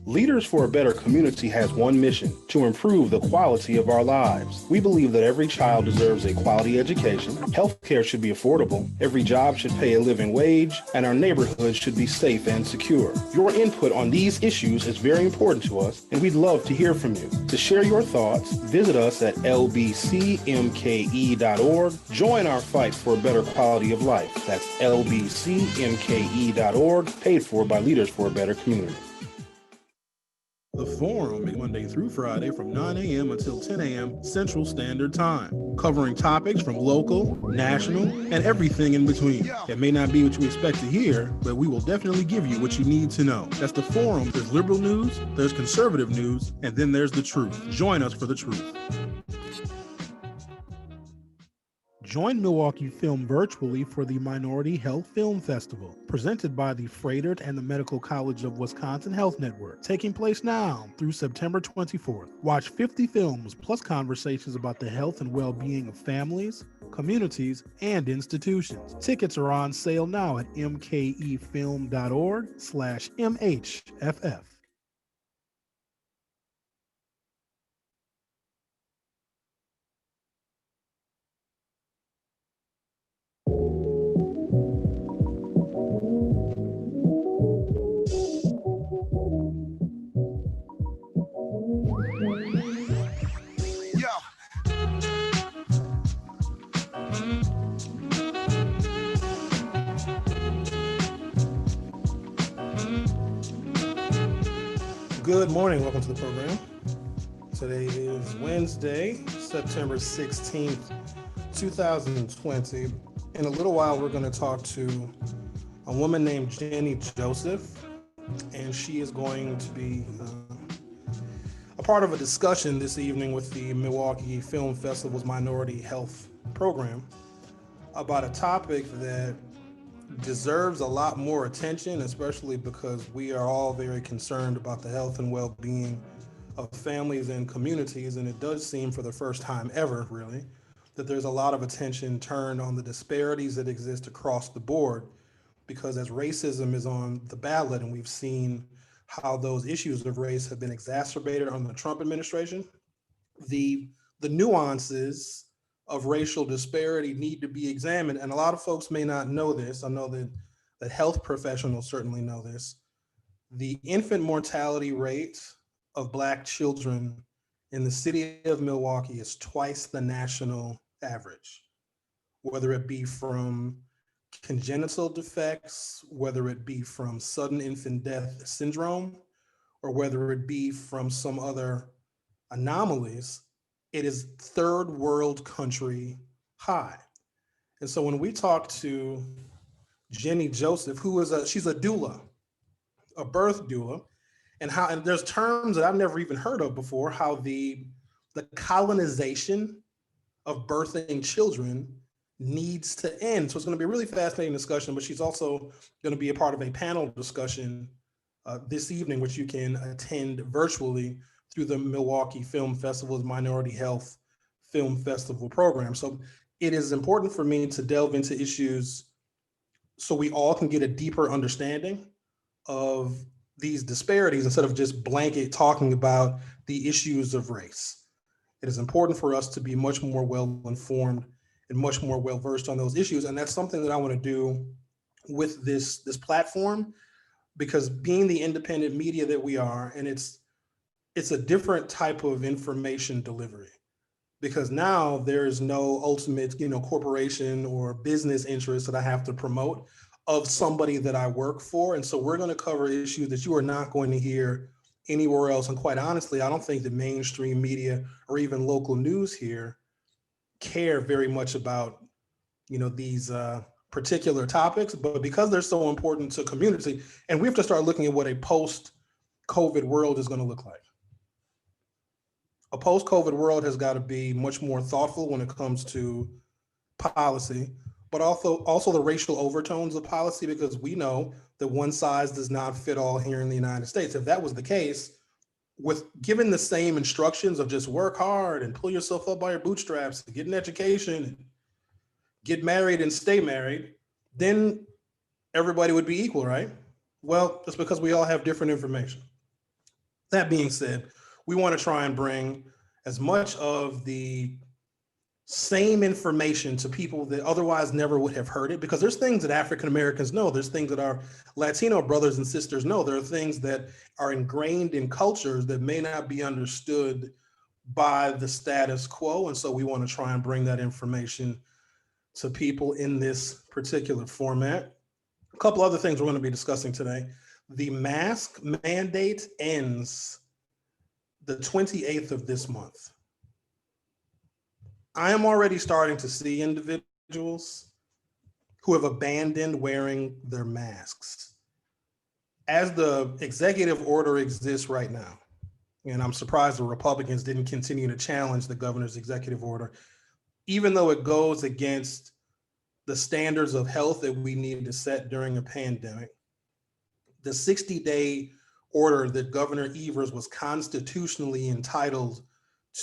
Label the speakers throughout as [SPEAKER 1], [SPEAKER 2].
[SPEAKER 1] Leaders for a Better Community has one mission: to improve the quality of our lives. We believe that every child deserves a quality education, healthcare should be affordable, every job should pay a living wage, and our neighborhoods should be safe and secure. Your input on these issues is very important to us, and we'd love to hear from you. To share your thoughts, visit us at lbcmke.org. Join our fight for a better quality of life. That's lbcmke.org, paid for by Leaders for a Better Community. The Forum is Monday through Friday from 9 a.m. until 10 a.m. Central Standard Time, covering topics from local, national, and everything in between. It may not be what you expect to hear, but we will definitely give you what you need to know. That's The Forum. There's liberal news, there's conservative news, and then there's the truth. Join us for the truth. Join Milwaukee Film virtually for the Minority Health Film Festival, presented by the Froedtert and the Medical College of Wisconsin Health Network, taking place now through September 24th. Watch 50 films plus conversations about the health and well-being of families, communities, and institutions. Tickets are on sale now at mkefilm.org/MHFF. Good morning. Welcome to the program. Today is Wednesday, September 16th, 2020. In a little while, we're going to talk to a woman named Jennie Joseph, and she is going to be a part of a discussion this evening with the Milwaukee Film Festival's Minority Health Program about a topic that deserves a lot more attention, especially because we are all very concerned about the health and well-being of families and communities. And it does seem, for the first time ever, really, that there's a lot of attention turned on the disparities that exist across the board, because as racism is on the ballot, and we've seen how those issues of race have been exacerbated under the Trump administration, the nuances of racial disparity need to be examined. And a lot of folks may not know this. I know that health professionals certainly know this. The infant mortality rate of Black children in the city of Milwaukee is twice the national average, whether it be from congenital defects, whether it be from sudden infant death syndrome, or whether it be from some other anomalies. It is third world country high. And so when we talk to Jennie Joseph, she's a doula, a birth doula, and there's terms that I've never even heard of before, how the the colonization of birthing children needs to end. So it's going to be a really fascinating discussion, but she's also going to be a part of a panel discussion this evening, which you can attend virtually through the Milwaukee Film Festival's Minority Health Film Festival program. So it is important for me to delve into issues so we all can get a deeper understanding of these disparities instead of just blanket talking about the issues of race. It is important for us to be much more well informed and much more well versed on those issues. And that's something that I want to do with this platform, because being the independent media that we are, and it's a different type of information delivery, because now there's no ultimate, corporation or business interest that I have to promote of somebody that I work for. And so we're going to cover issues that you are not going to hear anywhere else. And quite honestly, I don't think the mainstream media or even local news here care very much about, these particular topics, but because they're so important to community, and we have to start looking at what a post-COVID world is going to look like. A post-COVID world has got to be much more thoughtful when it comes to policy, but also the racial overtones of policy, because we know that one size does not fit all here in the United States. If that was the case, with given the same instructions of just work hard and pull yourself up by your bootstraps, get an education, and get married and stay married, then everybody would be equal, right? Well, it's because we all have different information. That being said, we want to try and bring as much of the same information to people that otherwise never would have heard it, because there's things that African Americans know, there's things that our Latino brothers and sisters know, there are things that are ingrained in cultures that may not be understood by the status quo. And so we want to try and bring that information to people in this particular format. A couple other things we're going to be discussing today. The mask mandate ends the 28th of this month. I am already starting to see individuals who have abandoned wearing their masks. As the executive order exists right now, and I'm surprised the Republicans didn't continue to challenge the governor's executive order, even though it goes against the standards of health that we need to set during a pandemic. The 60-day order that Governor Evers was constitutionally entitled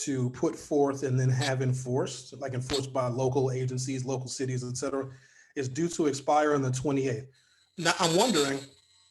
[SPEAKER 1] to put forth and then have enforced, like enforced by local agencies, local cities, et cetera, is due to expire on the 28th. Now, I'm wondering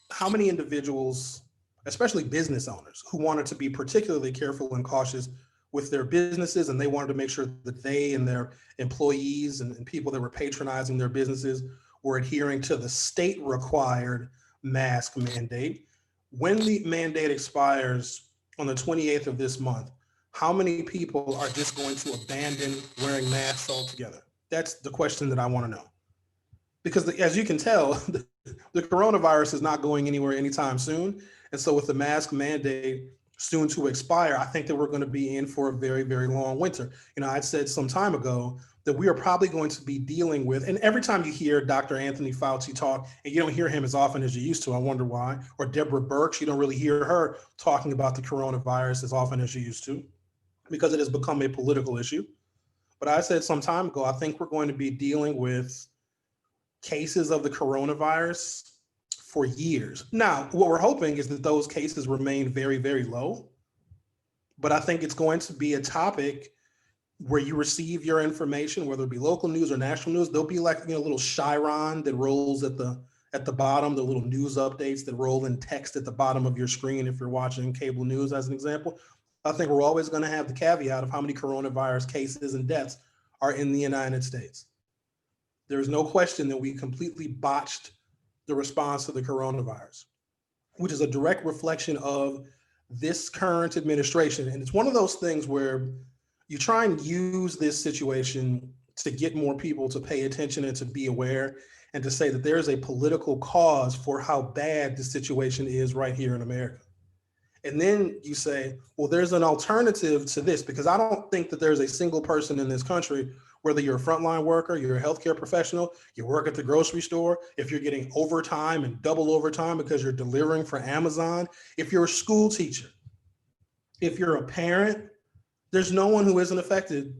[SPEAKER 1] how many individuals, especially business owners, who wanted to be particularly careful and cautious with their businesses, and they wanted to make sure that they and their employees and people that were patronizing their businesses were adhering to the state required mask mandate. When the mandate expires on the 28th of this month, how many people are just going to abandon wearing masks altogether? That's the question that I want to know. Because as you can tell, the coronavirus is not going anywhere anytime soon. And so with the mask mandate soon to expire, I think that we're going to be in for a very, very long winter. I said some time ago that we are probably going to be dealing with, and every time you hear Dr. Anthony Fauci talk, and you don't hear him as often as you used to, I wonder why, or Deborah Birx, you don't really hear her talking about the coronavirus as often as you used to, because it has become a political issue. But I said some time ago, I think we're going to be dealing with cases of the coronavirus for years. Now, what we're hoping is that those cases remain very, very low. But I think it's going to be a topic where you receive your information, whether it be local news or national news. There'll be like a little chyron that rolls at the bottom, the little news updates that roll in text at the bottom of your screen if you're watching cable news, as an example. I think we're always going to have the caveat of how many coronavirus cases and deaths are in the United States. There's no question that we completely botched the response to the coronavirus, which is a direct reflection of this current administration. And it's one of those things where you try and use this situation to get more people to pay attention and to be aware and to say that there is a political cause for how bad the situation is right here in America. And then you say, well, there's an alternative to this, because I don't think that there's a single person in this country, whether you're a frontline worker, you're a healthcare professional, you work at the grocery store, if you're getting overtime and double overtime because you're delivering for Amazon, if you're a school teacher, if you're a parent, There's no one who isn't affected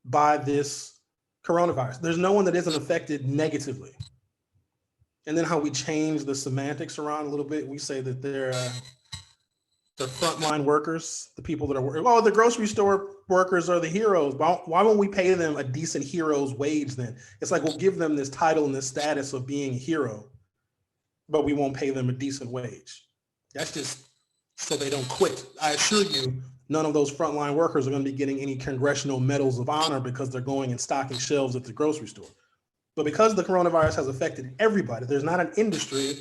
[SPEAKER 1] by this coronavirus. There's no one that isn't affected negatively. And then how we change the semantics around a little bit. We say that they're frontline workers, the people that are working. Oh, the grocery store workers are the heroes. Why won't we pay them a decent hero's wage then? It's like we'll give them this title and this status of being a hero, but we won't pay them a decent wage. That's just so they don't quit. I assure you, none of those frontline workers are going to be getting any congressional medals of honor because they're going and stocking shelves at the grocery store. But because the coronavirus has affected everybody, there's not an industry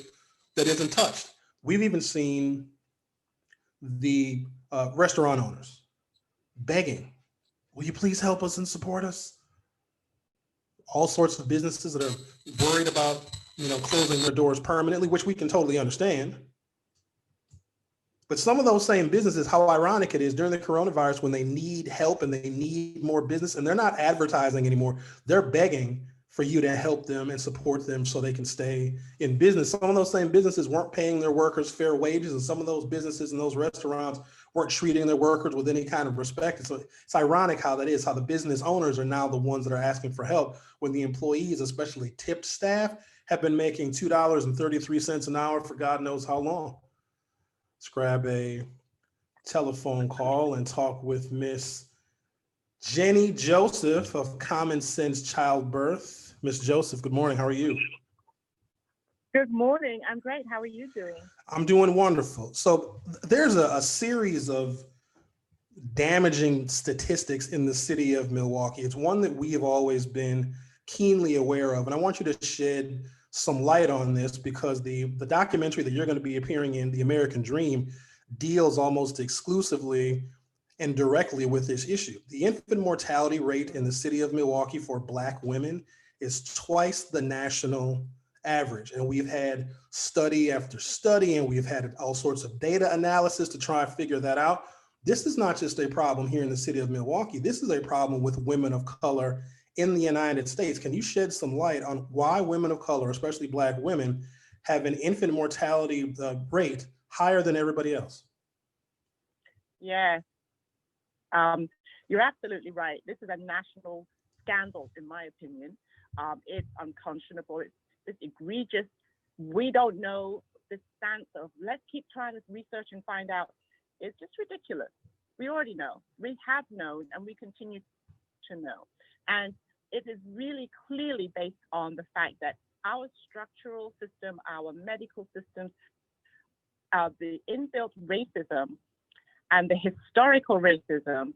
[SPEAKER 1] that isn't touched. We've even seen the restaurant owners begging, will you please help us and support us? All sorts of businesses that are worried about, closing their doors permanently, which we can totally understand. But some of those same businesses, how ironic it is during the coronavirus when they need help and they need more business and they're not advertising anymore, they're begging for you to help them and support them so they can stay in business. Some of those same businesses weren't paying their workers fair wages, and some of those businesses and those restaurants weren't treating their workers with any kind of respect. So it's ironic how that is, how the business owners are now the ones that are asking for help when the employees, especially tipped staff, have been making $2.33 an hour for God knows how long. Let's grab a telephone call and talk with Miss Jennie Joseph of Common Sense Childbirth. Miss Joseph, good morning. How are you?
[SPEAKER 2] Good morning. I'm great. How are you doing?
[SPEAKER 1] I'm doing wonderful. So there's a series of damaging statistics in the city of Milwaukee. It's one that we have always been keenly aware of. And I want you to shed some light on this because the documentary that you're going to be appearing in, The American Dream, deals almost exclusively and directly with this issue. The infant mortality rate in the city of Milwaukee for Black women is twice the national average. And we've had study after study, and we've had all sorts of data analysis to try and figure that out. This is not just a problem here in the city of Milwaukee. This is a problem with women of color in the United States. Can you shed some light on why women of color, especially Black women, have an infant mortality rate higher than everybody else?
[SPEAKER 2] Yes, you're absolutely right. This is a national scandal, in my opinion. It's unconscionable. It's egregious. We don't know the stance of let's keep trying to research and find out. It's just ridiculous. We already know. We have known, and we continue to know. And it is really clearly based on the fact that our structural system, our medical systems, the inbuilt racism and the historical racism,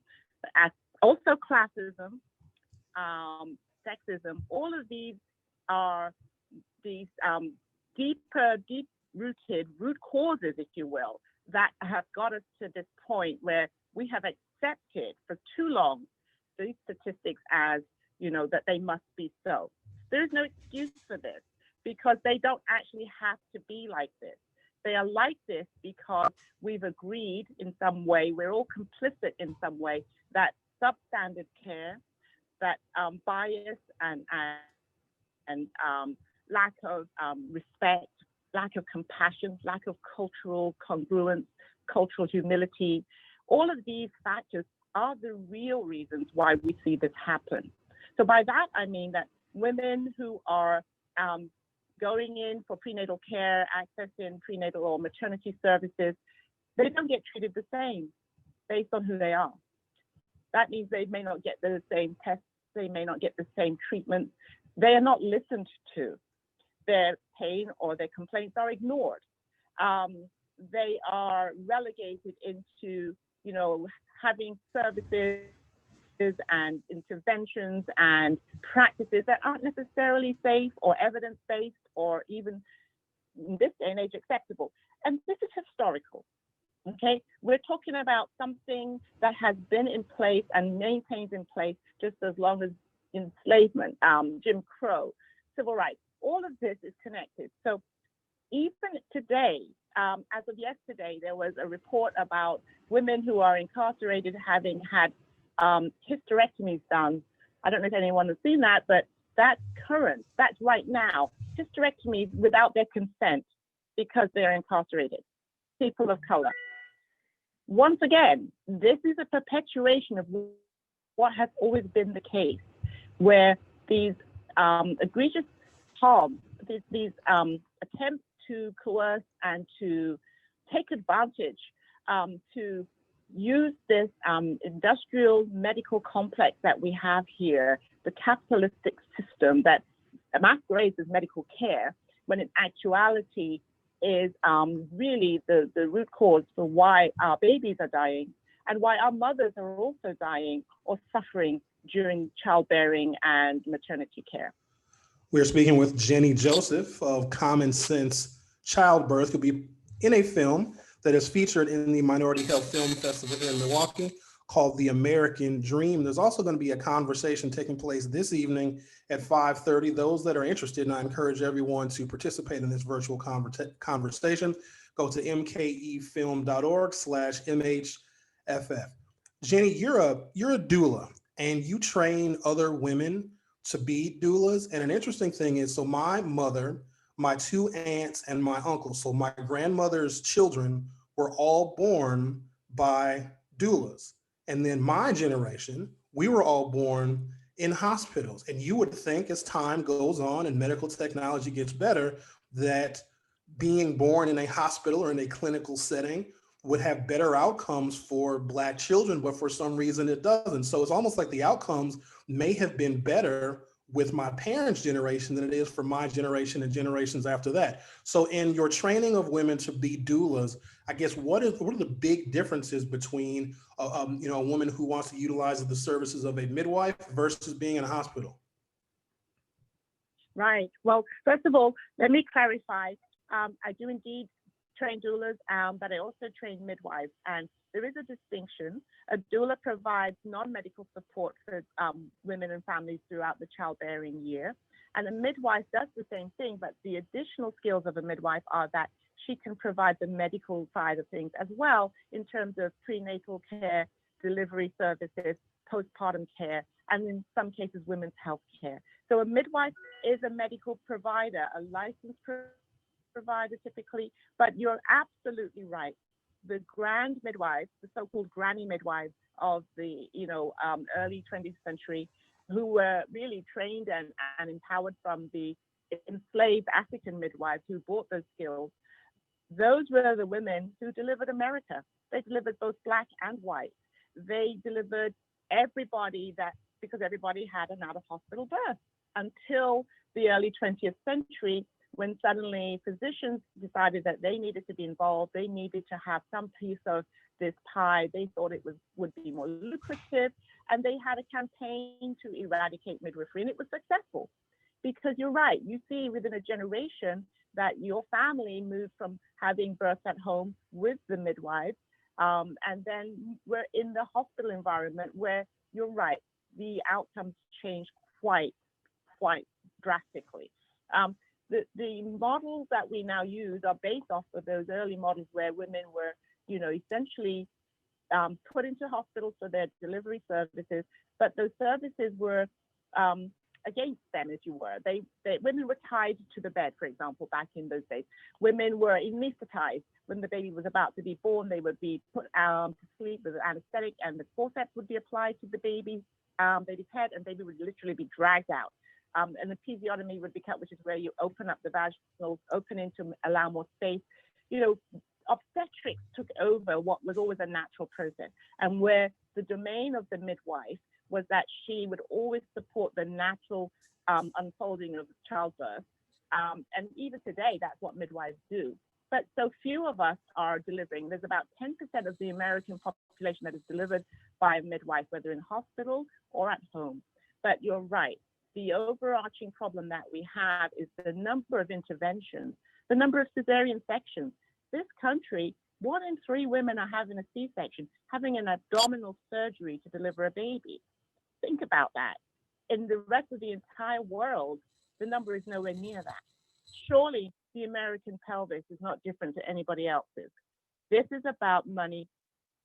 [SPEAKER 2] as also classism, sexism, all of these are these deep-rooted root causes, if you will, that have got us to this point where we have accepted for too long these statistics as, that they must be so. There is no excuse for this because they don't actually have to be like this. They are like this because we've agreed in some way, we're all complicit in some way, that substandard care, that bias and lack of respect, lack of compassion, lack of cultural congruence, cultural humility, all of these factors are the real reasons why we see this happen. So by that, I mean that women who are going in for prenatal care, accessing prenatal or maternity services, they don't get treated the same based on who they are. That means they may not get the same tests, they may not get the same treatment. They are not listened to. Their pain or their complaints are ignored. They are relegated into, having services and interventions and practices that aren't necessarily safe or evidence-based or even in this day and age acceptable. And this is historical, okay? We're talking about something that has been in place and maintains in place just as long as enslavement, Jim Crow, civil rights, all of this is connected. So even today, as of yesterday, there was a report about women who are incarcerated having had hysterectomies done. I don't know if anyone has seen that, but that's current, that's right now. Hysterectomies without their consent because they're incarcerated, people of color. Once again, this is a perpetuation of what has always been the case, where these egregious harms, these attempts to coerce and to take advantage, to use this industrial medical complex that we have here, the capitalistic system that masquerades as medical care, when in actuality is really the root cause for why our babies are dying and why our mothers are also dying or suffering during childbearing and maternity care.
[SPEAKER 1] We're speaking with Jennie Joseph of Common Sense Childbirth, who'll be in a film that is featured in the Minority Health Film Festival here in Milwaukee called The American Dream. There's also going to be a conversation taking place this evening at 5:30. Those that are interested, and I encourage everyone to participate in this virtual conversation, go to mkefilm.org/MHFF. Jennie, you're a doula and you train other women to be doulas. And an interesting thing is, so my mother, my two aunts, and my uncle, so my grandmother's children were all born by doulas. And then my generation, we were all born in hospitals. And you would think as time goes on and medical technology gets better, that being born in a hospital or in a clinical setting would have better outcomes for Black children, but for some reason it doesn't. So it's almost like the outcomes may have been better with my parents' generation than it is for my generation and generations after that. So in your training of women to be doulas, I guess what are the big differences between a woman who wants to utilize the services of a midwife versus being in a hospital?
[SPEAKER 2] Right. Well, first of all, let me clarify. I do indeed train doulas, but I also train midwives. And there is a distinction. A doula provides non-medical support for women and families throughout the childbearing year. And a midwife does the same thing, but the additional skills of a midwife are that she can provide the medical side of things as well in terms of prenatal care, delivery services, postpartum care, and in some cases, women's health care. So a midwife is a medical provider, a licensed provider typically, but you're absolutely right. The grand midwives, the so-called granny midwives of the early 20th century, who were really trained and empowered from the enslaved African midwives who brought those skills, those were the women who delivered America. They delivered both Black and white. They delivered everybody because everybody had an out-of-hospital birth until the early 20th century, when suddenly physicians decided that they needed to be involved, they needed to have some piece of this pie. They thought it would be more lucrative, and they had a campaign to eradicate midwifery, and it was successful. Because you're right, you see within a generation that your family moved from having births at home with the midwives, and then we're in the hospital environment where you're right, the outcomes change quite drastically. The models that we now use are based off of those early models where women were, essentially put into hospitals for their delivery services, but those services were against them, as you were. Women were tied to the bed, for example, back in those days. Women were anesthetized. When the baby was about to be born, they would be put to sleep with anesthetic, and the forceps would be applied to the baby's head, and baby would literally be dragged out. And the episiotomy would be cut, which is where you open up the vaginal opening to allow more space. Obstetrics took over what was always a natural process, and where the domain of the midwife was that she would always support the natural unfolding of childbirth. And even today, that's what midwives do. But so few of us are delivering. There's about 10% of the American population that is delivered by a midwife, whether in hospital or at home. But you're right. The overarching problem that we have is the number of interventions, the number of cesarean sections. This country, 1 in 3 women are having a C-section, having an abdominal surgery to deliver a baby. Think about that. In the rest of the entire world, the number is nowhere near that. Surely the American pelvis is not different to anybody else's. This is about money.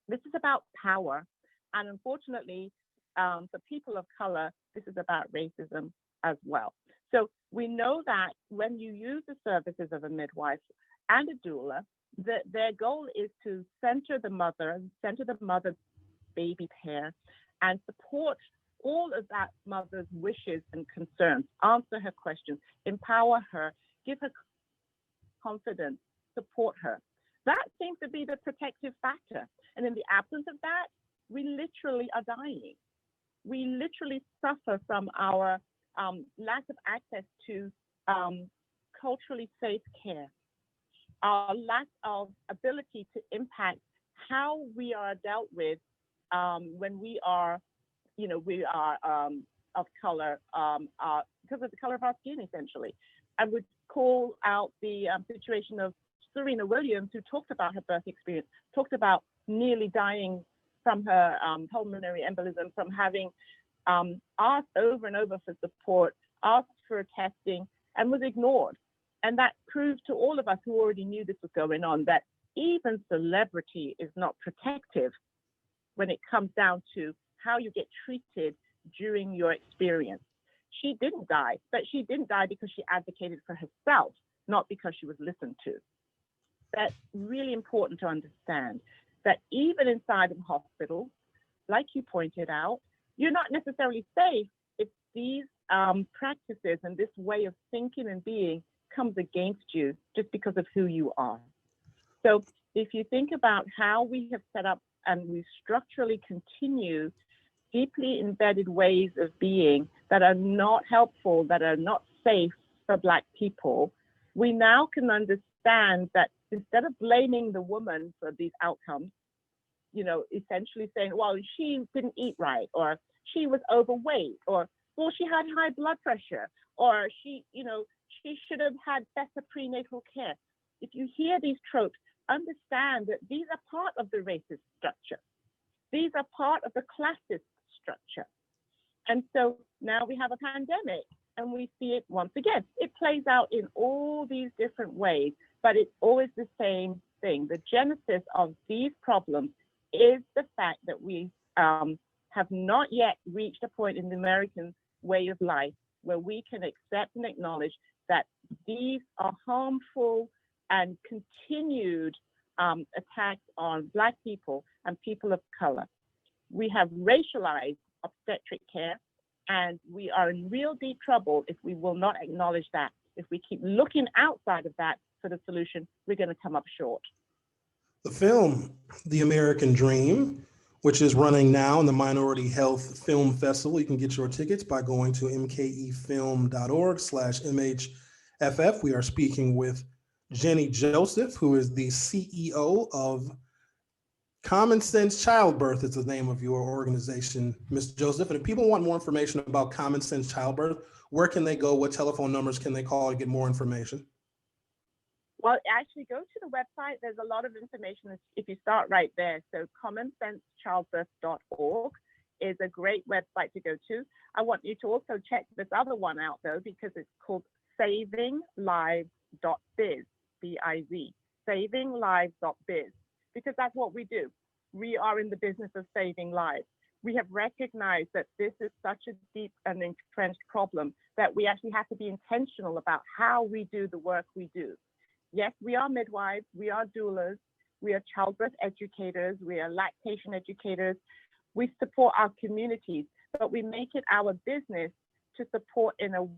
[SPEAKER 2] This is about power. And unfortunately, for people of color, this is about racism as well. So we know that when you use the services of a midwife, and a doula, their goal is to center the mother baby pair, and support all of that mother's wishes and concerns, answer her questions, empower her, give her confidence, support her. That seems to be the protective factor. And in the absence of that, we literally are dying. We literally suffer from our lack of access to culturally safe care, our lack of ability to impact how we are dealt with when we are of color, because of the color of our skin, essentially. I would call out the situation of Serena Williams, who talked about her birth experience, talked about nearly dying from her pulmonary embolism, from having asked over and over for support, asked for testing, and was ignored. And that proved to all of us who already knew this was going on that even celebrity is not protective when it comes down to how you get treated during your experience. She didn't die, but she didn't die because she advocated for herself, not because she was listened to. That's really important to understand, that even inside of hospitals, like you pointed out, you're not necessarily safe if these practices and this way of thinking and being comes against you just because of who you are. So if you think about how we have set up and we structurally continue deeply embedded ways of being that are not helpful, that are not safe for Black people, we now can understand that instead of blaming the woman for these outcomes, essentially saying, well, she didn't eat right, or she was overweight, or, well, she had high blood pressure, or she should have had better prenatal care. If you hear these tropes, understand that these are part of the racist structure. These are part of the classist structure. And so now we have a pandemic and we see it once again. It plays out in all these different ways, but it's always the same thing. The genesis of these problems is the fact that we have not yet reached a point in the American way of life where we can accept and acknowledge that these are harmful and continued attacks on Black people and people of color. We have racialized obstetric care, and we are in real deep trouble if we will not acknowledge that. If we keep looking outside of that for the solution, we're going to come up short.
[SPEAKER 1] The film, The American Dream, which is running now in the Minority Health Film Festival. You can get your tickets by going to mkefilm.org/MHFF. We are speaking with Jennie Joseph, who is the CEO of Common Sense Childbirth, is the name of your organization, Ms. Joseph. And if people want more information about Common Sense Childbirth, where can they go? What telephone numbers can they call to get more information?
[SPEAKER 2] Well, actually go to the website. There's a lot of information if you start right there. So commonsensechildbirth.org is a great website to go to. I want you to also check this other one out though, because it's called savinglives.biz, B-I-Z, savinglives.biz, because that's what we do. We are in the business of saving lives. We have recognized that this is such a deep and entrenched problem that we actually have to be intentional about how we do the work we do. Yes, we are midwives, we are doulas, we are childbirth educators, we are lactation educators. We support our communities, but we make it our business to support in a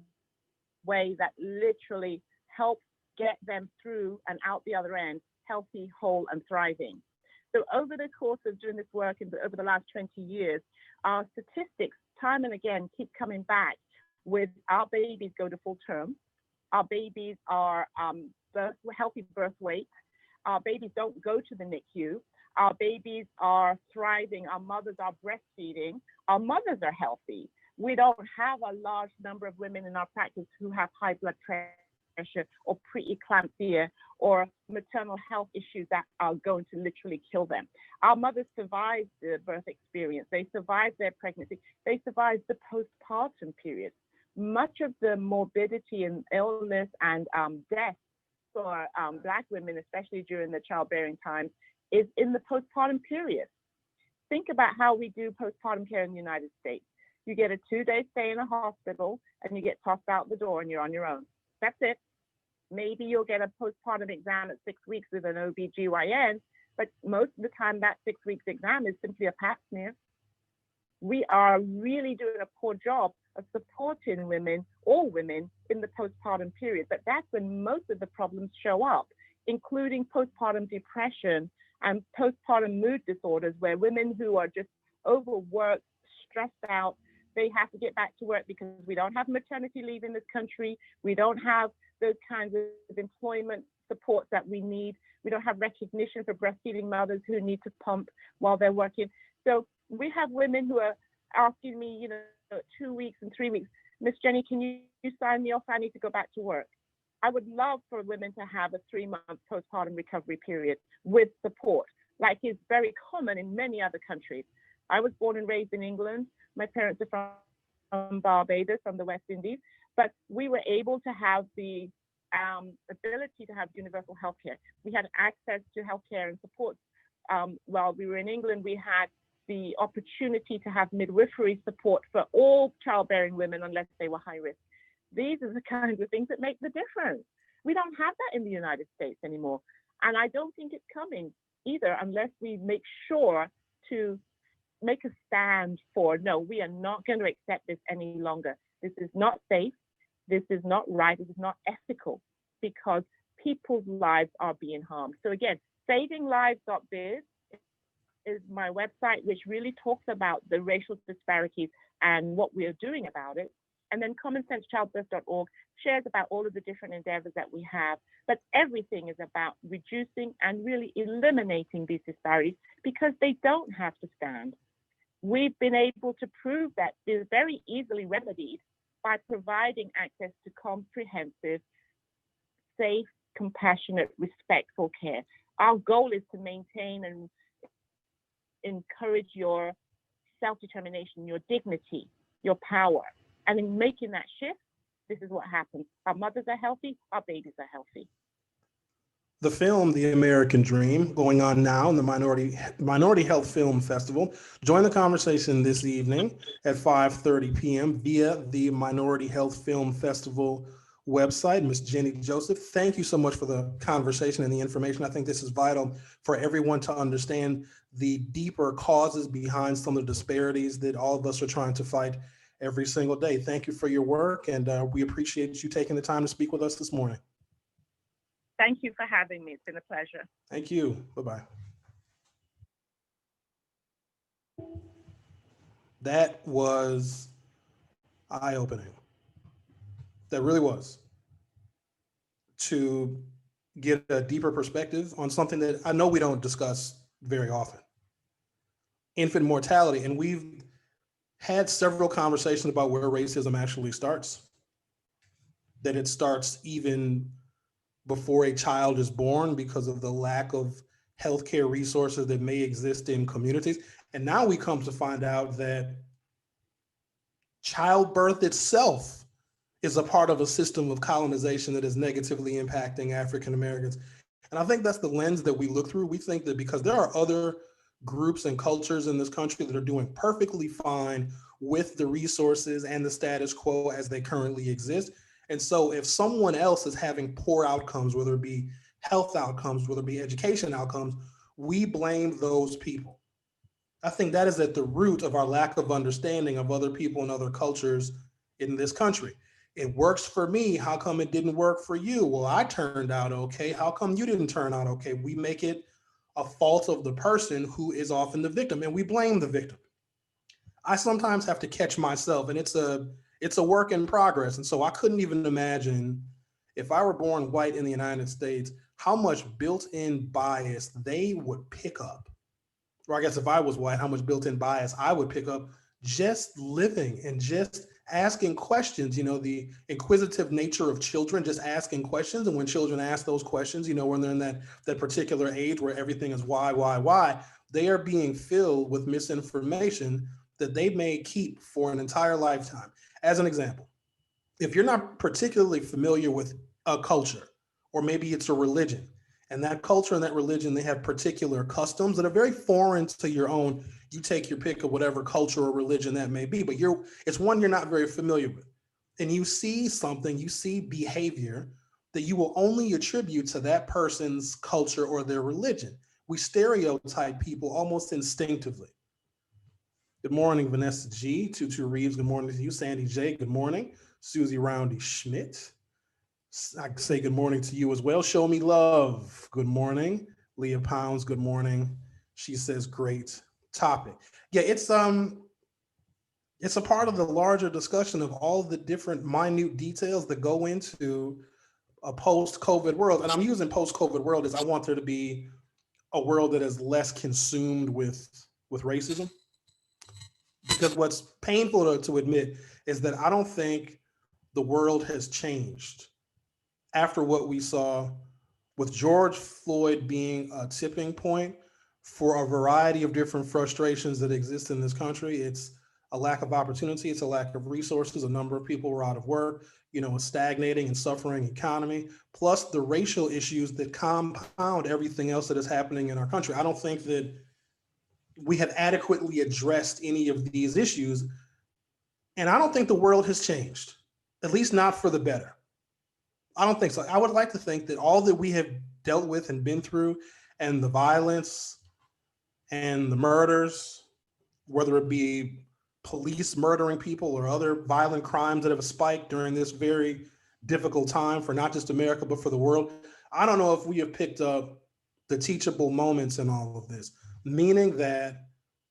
[SPEAKER 2] way that literally helps get them through and out the other end, healthy, whole, and thriving. So over the course of doing this work and over the last 20 years, our statistics time and again keep coming back with our babies go to full term. Our babies are healthy birth weight. Our babies don't go to the NICU. Our babies are thriving. Our mothers are breastfeeding. Our mothers are healthy. We don't have a large number of women in our practice who have high blood pressure or preeclampsia or maternal health issues that are going to literally kill them. Our mothers survive the birth experience. They survive their pregnancy. They survive the postpartum period. Much of the morbidity and illness and death for Black women, especially during the childbearing time, is in the postpartum period. Think about how we do postpartum care in the United States. You get a 2-day stay in a hospital and you get tossed out the door and you're on your own. That's it. Maybe you'll get a postpartum exam at 6 weeks with an OB/GYN, but most of the time that 6 weeks exam is simply a pap smear. We are really doing a poor job of supporting women, all women, in the postpartum period. But that's when most of the problems show up, including postpartum depression and postpartum mood disorders, where women who are just overworked, stressed out, they have to get back to work because we don't have maternity leave in this country. We don't have those kinds of employment supports that we need. We don't have recognition for breastfeeding mothers who need to pump while they're working. So we have women who are asking me, 2 weeks and 3 weeks, Miss Jennie, can you sign me off? I need to go back to work. I would love for women to have a 3-month postpartum recovery period with support, like is very common in many other countries. I was born and raised in England. My parents are from Barbados, from the West Indies, but we were able to have the ability to have universal healthcare. We had access to healthcare and support. While we were in England, we had the opportunity to have midwifery support for all childbearing women unless they were high risk. These are the kinds of things that make the difference. We don't have that in the United States anymore. And I don't think it's coming either unless we make sure to make a stand for, no, we are not going to accept this any longer. This is not safe. This is not right. This is not ethical because people's lives are being harmed. So again, savinglives.biz is my website, which really talks about the racial disparities and what we are doing about it. And then commonsensechildbirth.org shares about all of the different endeavors that we have. But everything is about reducing and really eliminating these disparities because they don't have to stand. We've been able to prove that they're very easily remedied by providing access to comprehensive, safe, compassionate, respectful care. Our goal is to maintain and encourage your self-determination, your dignity, your power. And in making that shift, this is what happens. Our mothers are healthy, our babies are healthy.
[SPEAKER 1] The film, The American Dream, going on now in the Minority Health Film Festival. Join the conversation this evening at 5:30 p.m. via the Minority Health Film Festival website. Ms. Jennie Joseph, thank you so much for the conversation and the information. I think this is vital for everyone to understand the deeper causes behind some of the disparities that all of us are trying to fight every single day. Thank you for your work, and we appreciate you taking the time to speak with us this morning.
[SPEAKER 2] Thank you for having me. It's been a pleasure.
[SPEAKER 1] Thank you. Bye-bye. That was eye-opening. That really was. To get a deeper perspective on something that I know we don't discuss very often. Infant mortality. And we've had several conversations about where racism actually starts. That it starts even before a child is born because of the lack of healthcare resources that may exist in communities. And now we come to find out that childbirth itself is a part of a system of colonization that is negatively impacting African Americans. And I think that's the lens that we look through. We think that because there are other groups and cultures in this country that are doing perfectly fine with the resources and the status quo as they currently exist. And so if someone else is having poor outcomes, whether it be health outcomes, whether it be education outcomes, we blame those people. I think that is at the root of our lack of understanding of other people and other cultures in this country. It works for me. How come it didn't work for you? Well, I turned out okay. How come you didn't turn out okay? We make it a fault of the person who is often the victim, and we blame the victim. I sometimes have to catch myself, and it's a work in progress. And so I couldn't even imagine if I were born white in the United States, how much built-in bias they would pick up. Or I guess if I was white, how much built-in bias I would pick up just living and just asking questions, the inquisitive nature of children, just asking questions. And when children ask those questions, when they're in that particular age where everything is why, they are being filled with misinformation that they may keep for an entire lifetime. As an example, if you're not particularly familiar with a culture, or maybe it's a religion, and that culture and that religion, they have particular customs that are very foreign to your own. You take your pick of whatever culture or religion that may be, but it's one you're not very familiar with. And you see something, you see behavior that you will only attribute to that person's culture or their religion. We stereotype people almost instinctively. Good morning, Vanessa G. Tutu Reeves, good morning to you. Sandy J, good morning. Susie Roundy Schmidt, I say good morning to you as well. Show me love, good morning. Leah Pounds, good morning. She says great topic. Yeah, it's a part of the larger discussion of all the different minute details that go into a post-COVID world. And I'm using post-COVID world as I want there to be a world that is less consumed with racism. Because what's painful to admit is that I don't think the world has changed after what we saw with George Floyd being a tipping point for a variety of different frustrations that exist in this country. It's a lack of opportunity, it's a lack of resources. A number of people were out of work, a stagnating and suffering economy, plus the racial issues that compound everything else that is happening in our country. I don't think that we have adequately addressed any of these issues. And I don't think the world has changed, at least not for the better. I don't think so. I would like to think that all that we have dealt with and been through, and the violence and the murders, whether it be police murdering people or other violent crimes that have spiked during this very difficult time for not just America, but for the world. I don't know if we have picked up the teachable moments in all of this, meaning that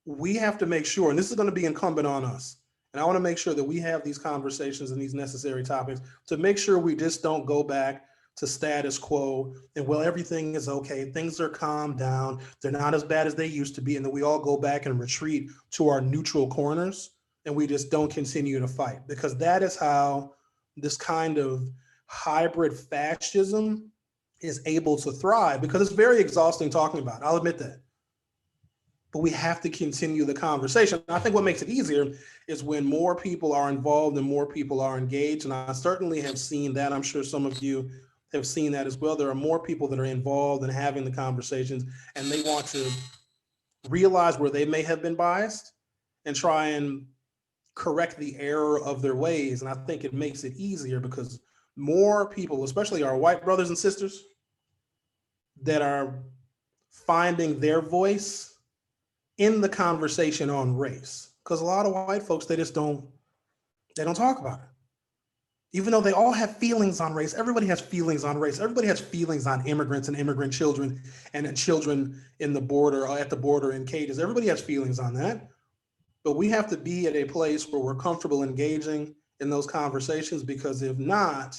[SPEAKER 1] we have to make sure, and this is going to be incumbent on us, and I want to make sure that we have these conversations and these necessary topics to make sure we just don't go back to status quo and, well, everything is okay, things are calmed down, they're not as bad as they used to be, and then we all go back and retreat to our neutral corners and we just don't continue to fight, because that is how this kind of hybrid fascism is able to thrive, because it's very exhausting talking about it. I'll admit that. But we have to continue the conversation. I think what makes it easier is when more people are involved and more people are engaged. And I certainly have seen that. I'm sure some of you have seen that as well. There are more people that are involved in having the conversations, and they want to realize where they may have been biased and try and correct the error of their ways. And I think it makes it easier because more people, especially our white brothers and sisters, that are finding their voice in the conversation on race. Because a lot of white folks, they don't talk about it. Even though they all have feelings on race, everybody has feelings on race. Everybody has feelings on immigrants and immigrant children and children in the border, at the border in cages. Everybody has feelings on that. But we have to be at a place where we're comfortable engaging in those conversations, because if not,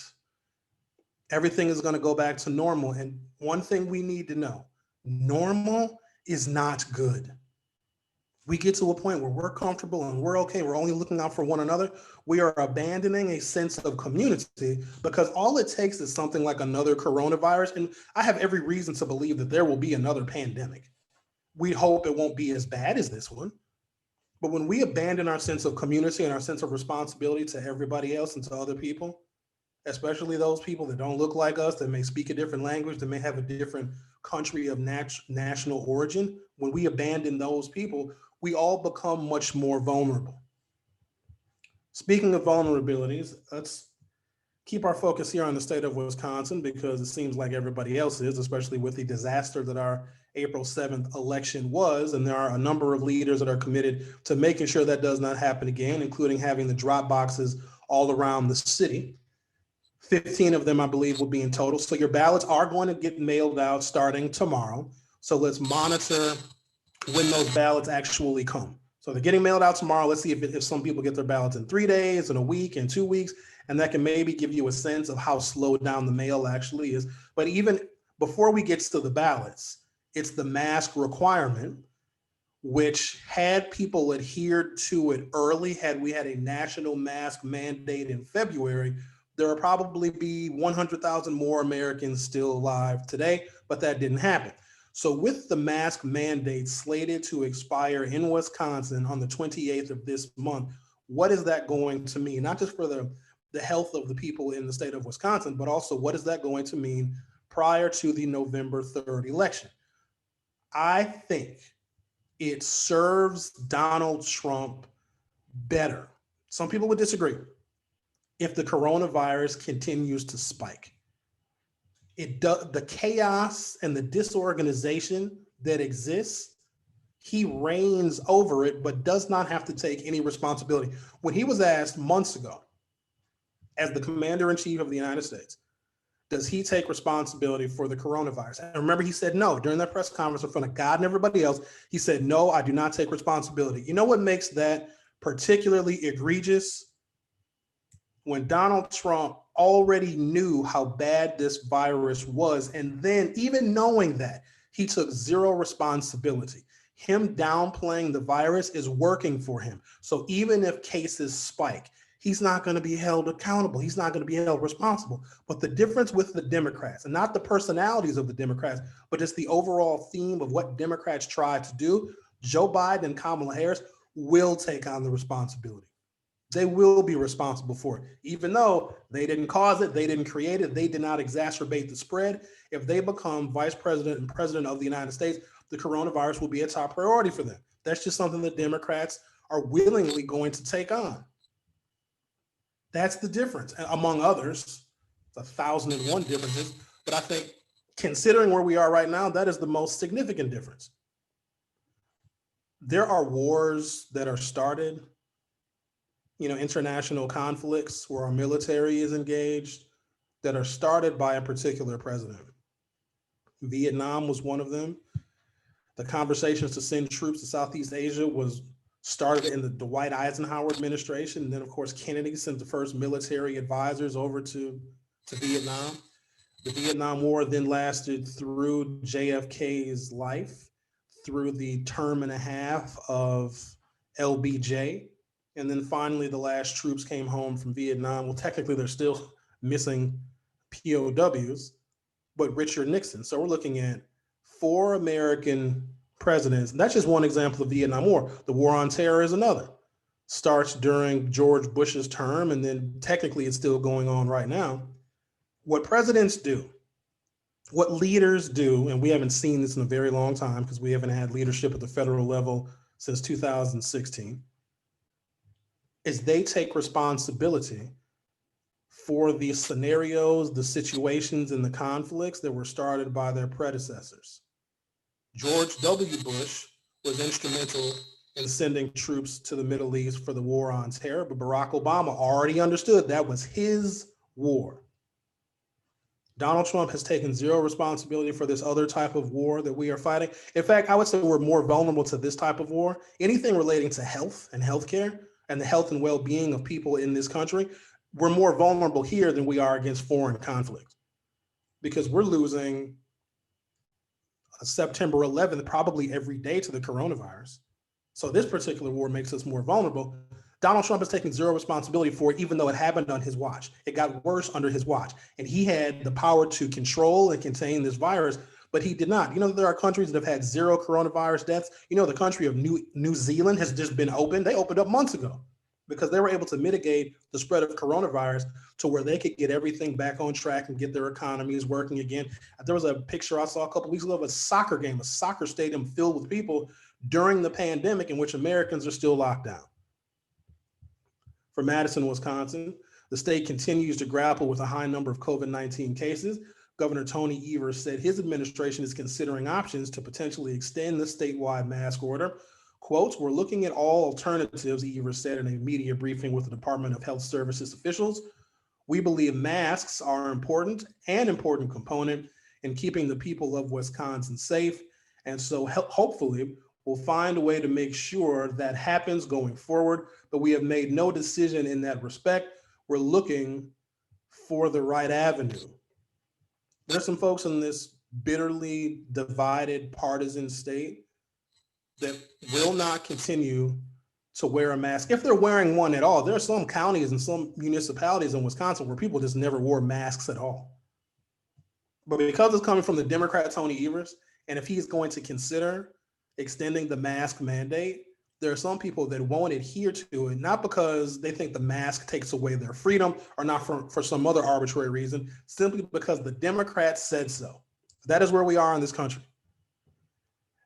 [SPEAKER 1] everything is going to go back to normal. And one thing we need to know, normal is not good. We get to a point where we're comfortable and we're okay, we're only looking out for one another, we are abandoning a sense of community, because all it takes is something like another coronavirus. And I have every reason to believe that there will be another pandemic. We hope it won't be as bad as this one. But when we abandon our sense of community and our sense of responsibility to everybody else and to other people, especially those people that don't look like us, that may speak a different language, that may have a different country of national origin, when we abandon those people, we all become much more vulnerable. Speaking of vulnerabilities, let's keep our focus here on the state of Wisconsin, because it seems like everybody else is, especially with the disaster that our April 7th election was. And there are a number of leaders that are committed to making sure that does not happen again, including having the drop boxes all around the city. 15 of them, I believe, will be in total. So your ballots are going to get mailed out starting tomorrow. So let's monitor when those ballots actually come. So they're getting mailed out tomorrow. Let's see if some people get their ballots in 3 days, in a week, in 2 weeks, and that can maybe give you a sense of how slowed down the mail actually is. But even before we get to the ballots, it's the mask requirement, which had people adhered to it early, had we had a national mask mandate in February, there will probably be 100,000 more Americans still alive today, but that didn't happen. So with the mask mandate slated to expire in Wisconsin on the 28th of this month, what is that going to mean? Not just for the health of the people in the state of Wisconsin, but also what is that going to mean prior to the November 3rd election? I think it serves Donald Trump better. Some people would disagree. If the coronavirus continues to spike, the chaos and the disorganization that exists, he reigns over it, but does not have to take any responsibility. When he was asked months ago, as the commander in chief of the United States, does he take responsibility for the coronavirus? And remember, he said no during that press conference in front of God and everybody else. He said, no, I do not take responsibility. You know what makes that particularly egregious? When Donald Trump already knew how bad this virus was, and then even knowing that, he took zero responsibility. Him downplaying the virus is working for him. So even if cases spike, he's not going to be held accountable. He's not going to be held responsible. But the difference with the Democrats, and not the personalities of the Democrats, but just the overall theme of what Democrats try to do, Joe Biden and Kamala Harris will take on the responsibility. They will be responsible for it, even though they didn't cause it, they didn't create it, they did not exacerbate the spread. If they become vice president and president of the United States, the coronavirus will be a top priority for them. That's just something that Democrats are willingly going to take on. That's the difference, among others. It's 1,001 differences, but I think considering where we are right now, that is the most significant difference. There are wars that are started, international conflicts where our military is engaged that are started by a particular president. Vietnam was one of them. The conversations to send troops to Southeast Asia was started in the Dwight Eisenhower administration. And then, of course, Kennedy sent the first military advisors over to Vietnam. The Vietnam War then lasted through JFK's life, through the term and a half of LBJ. And then finally, the last troops came home from Vietnam. Well, technically, they're still missing POWs, but Richard Nixon. So we're looking at 4 American presidents. And that's just one example of the Vietnam War. The War on Terror is another. Starts during George Bush's term, and then technically it's still going on right now. What presidents do, what leaders do, and we haven't seen this in a very long time because we haven't had leadership at the federal level since 2016, is they take responsibility for the scenarios, the situations, and the conflicts that were started by their predecessors. George W. Bush was instrumental in sending troops to the Middle East for the war on terror, but Barack Obama already understood that was his war. Donald Trump has taken zero responsibility for this other type of war that we are fighting. In fact, I would say we're more vulnerable to this type of war. Anything relating to health and healthcare and the health and well-being of people in this country, we're more vulnerable here than we are against foreign conflict, because we're losing September 11th probably every day to the coronavirus. So this particular war makes us more vulnerable. Donald Trump is taking zero responsibility for it, even though it happened on his watch. It got worse under his watch, and he had the power to control and contain this virus, but he did not. There are countries that have had zero coronavirus deaths. The country of New Zealand has just been opened. They opened up months ago because they were able to mitigate the spread of coronavirus to where they could get everything back on track and get their economies working again. There was a picture I saw a couple weeks ago of a soccer game, a soccer stadium filled with people during the pandemic in which Americans are still locked down. For Madison, Wisconsin, the state continues to grapple with a high number of COVID-19 cases. Governor Tony Evers said his administration is considering options to potentially extend the statewide mask order. Quote, "We're looking at all alternatives," Evers said in a media briefing with the Department of Health Services officials. "We believe masks are an important component in keeping the people of Wisconsin safe. And so hopefully we'll find a way to make sure that happens going forward, but we have made no decision in that respect. We're looking for the right avenue." There's some folks in this bitterly divided partisan state that will not continue to wear a mask if they're wearing one at all. There are some counties and some municipalities in Wisconsin where people just never wore masks at all. But because it's coming from the Democrat Tony Evers, and if he's going to consider extending the mask mandate, there are some people that won't adhere to it, not because they think the mask takes away their freedom or not for some other arbitrary reason, simply because the Democrats said so. That is where we are in this country.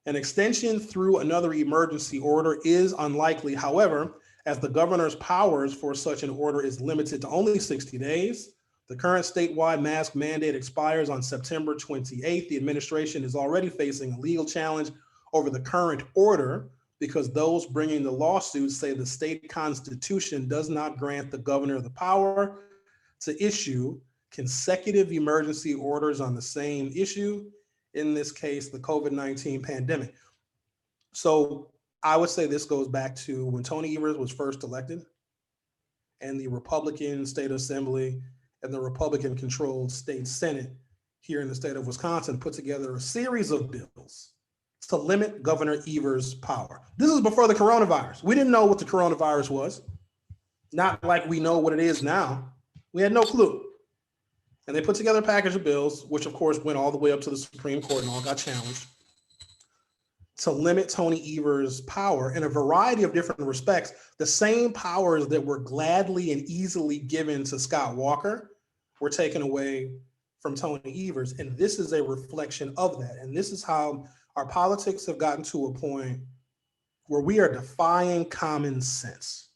[SPEAKER 1] An extension through another emergency order is unlikely. However, as the governor's powers for such an order is limited to only 60 days, The current statewide mask mandate expires on September 28th. The administration is already facing a legal challenge over the current order because those bringing the lawsuit say the state constitution does not grant the governor the power to issue consecutive emergency orders on the same issue, in this case, the COVID-19 pandemic. So I would say this goes back to when Tony Evers was first elected and the Republican State Assembly and the Republican controlled state Senate here in the state of Wisconsin put together a series of bills to limit Governor Evers' power. This is before the coronavirus. We didn't know what the coronavirus was, not like we know what it is now. We had no clue. And they put together a package of bills, which of course went all the way up to the Supreme Court and all got challenged, to limit Tony Evers' power in a variety of different respects. The same powers that were gladly and easily given to Scott Walker were taken away from Tony Evers. And this is a reflection of that. And this is how our politics have gotten to a point where we are defying common sense.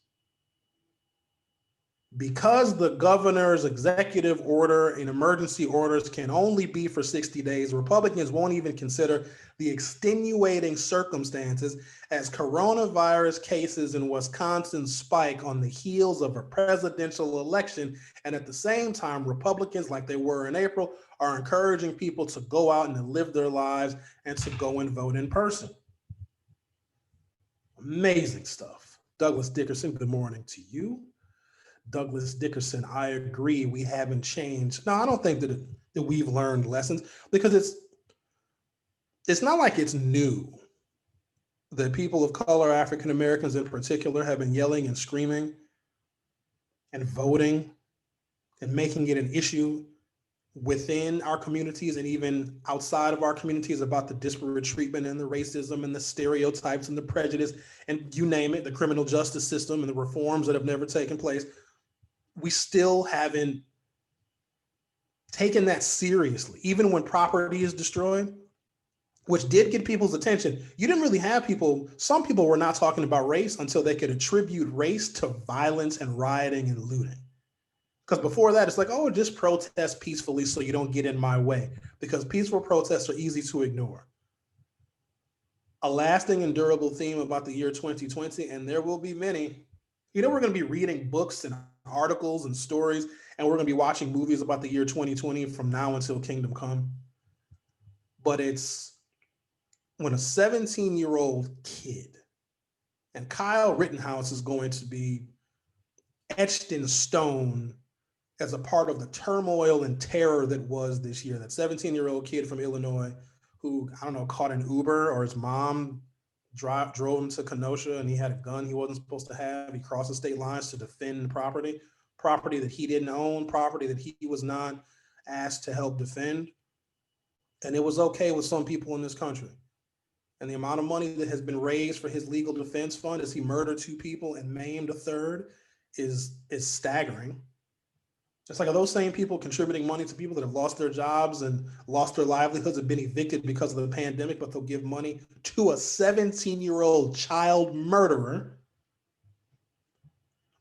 [SPEAKER 1] Because the governor's executive order and emergency orders can only be for 60 days, Republicans won't even consider the extenuating circumstances as coronavirus cases in Wisconsin spike on the heels of a presidential election. And at the same time, Republicans, like they were in April, are encouraging people to go out and live their lives and to go and vote in person. Amazing stuff. Douglas Dickerson, good morning to you. Douglas Dickerson, I agree, we haven't changed. No, I don't think that we've learned lessons, because it's not like it's new that people of color, African Americans in particular, have been yelling and screaming and voting and making it an issue within our communities and even outside of our communities about the disparate treatment and the racism and the stereotypes and the prejudice and you name it, the criminal justice system and the reforms that have never taken place. We still haven't taken that seriously, even when property is destroyed, which did get people's attention. You didn't really have people, some people were not talking about race until they could attribute race to violence and rioting and looting. Because before that, it's like, oh, just protest peacefully so you don't get in my way, because peaceful protests are easy to ignore. A lasting and durable theme about the year 2020, and there will be many. We're going to be reading books and articles and stories, and we're going to be watching movies about the year 2020 from now until Kingdom Come. But it's when a 17-year-old kid, and Kyle Rittenhouse is going to be etched in stone as a part of the turmoil and terror that was this year. That 17-year-old kid from Illinois who, I don't know, caught an Uber, or his mom drove him to Kenosha and he had a gun he wasn't supposed to have. He crossed the state lines to defend property that he didn't own, property that he was not asked to help defend. And it was okay with some people in this country. And the amount of money that has been raised for his legal defense fund as he murdered 2 people and maimed a 3rd is staggering. It's like, are those same people contributing money to people that have lost their jobs and lost their livelihoods and been evicted because of the pandemic, but they'll give money to a 17-year-old child murderer?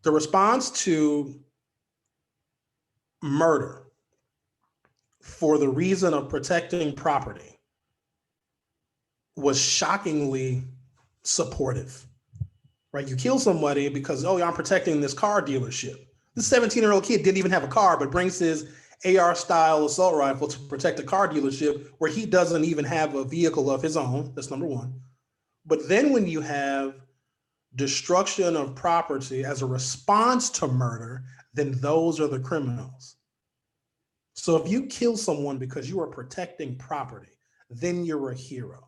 [SPEAKER 1] The response to murder for the reason of protecting property was shockingly supportive, right? You kill somebody because, oh, I'm protecting this car dealership. This 17-year-old kid didn't even have a car, but brings his AR-style assault rifle to protect a car dealership where he doesn't even have a vehicle of his own. That's number one. But then when you have destruction of property as a response to murder, then those are the criminals. So if you kill someone because you are protecting property, then you're a hero.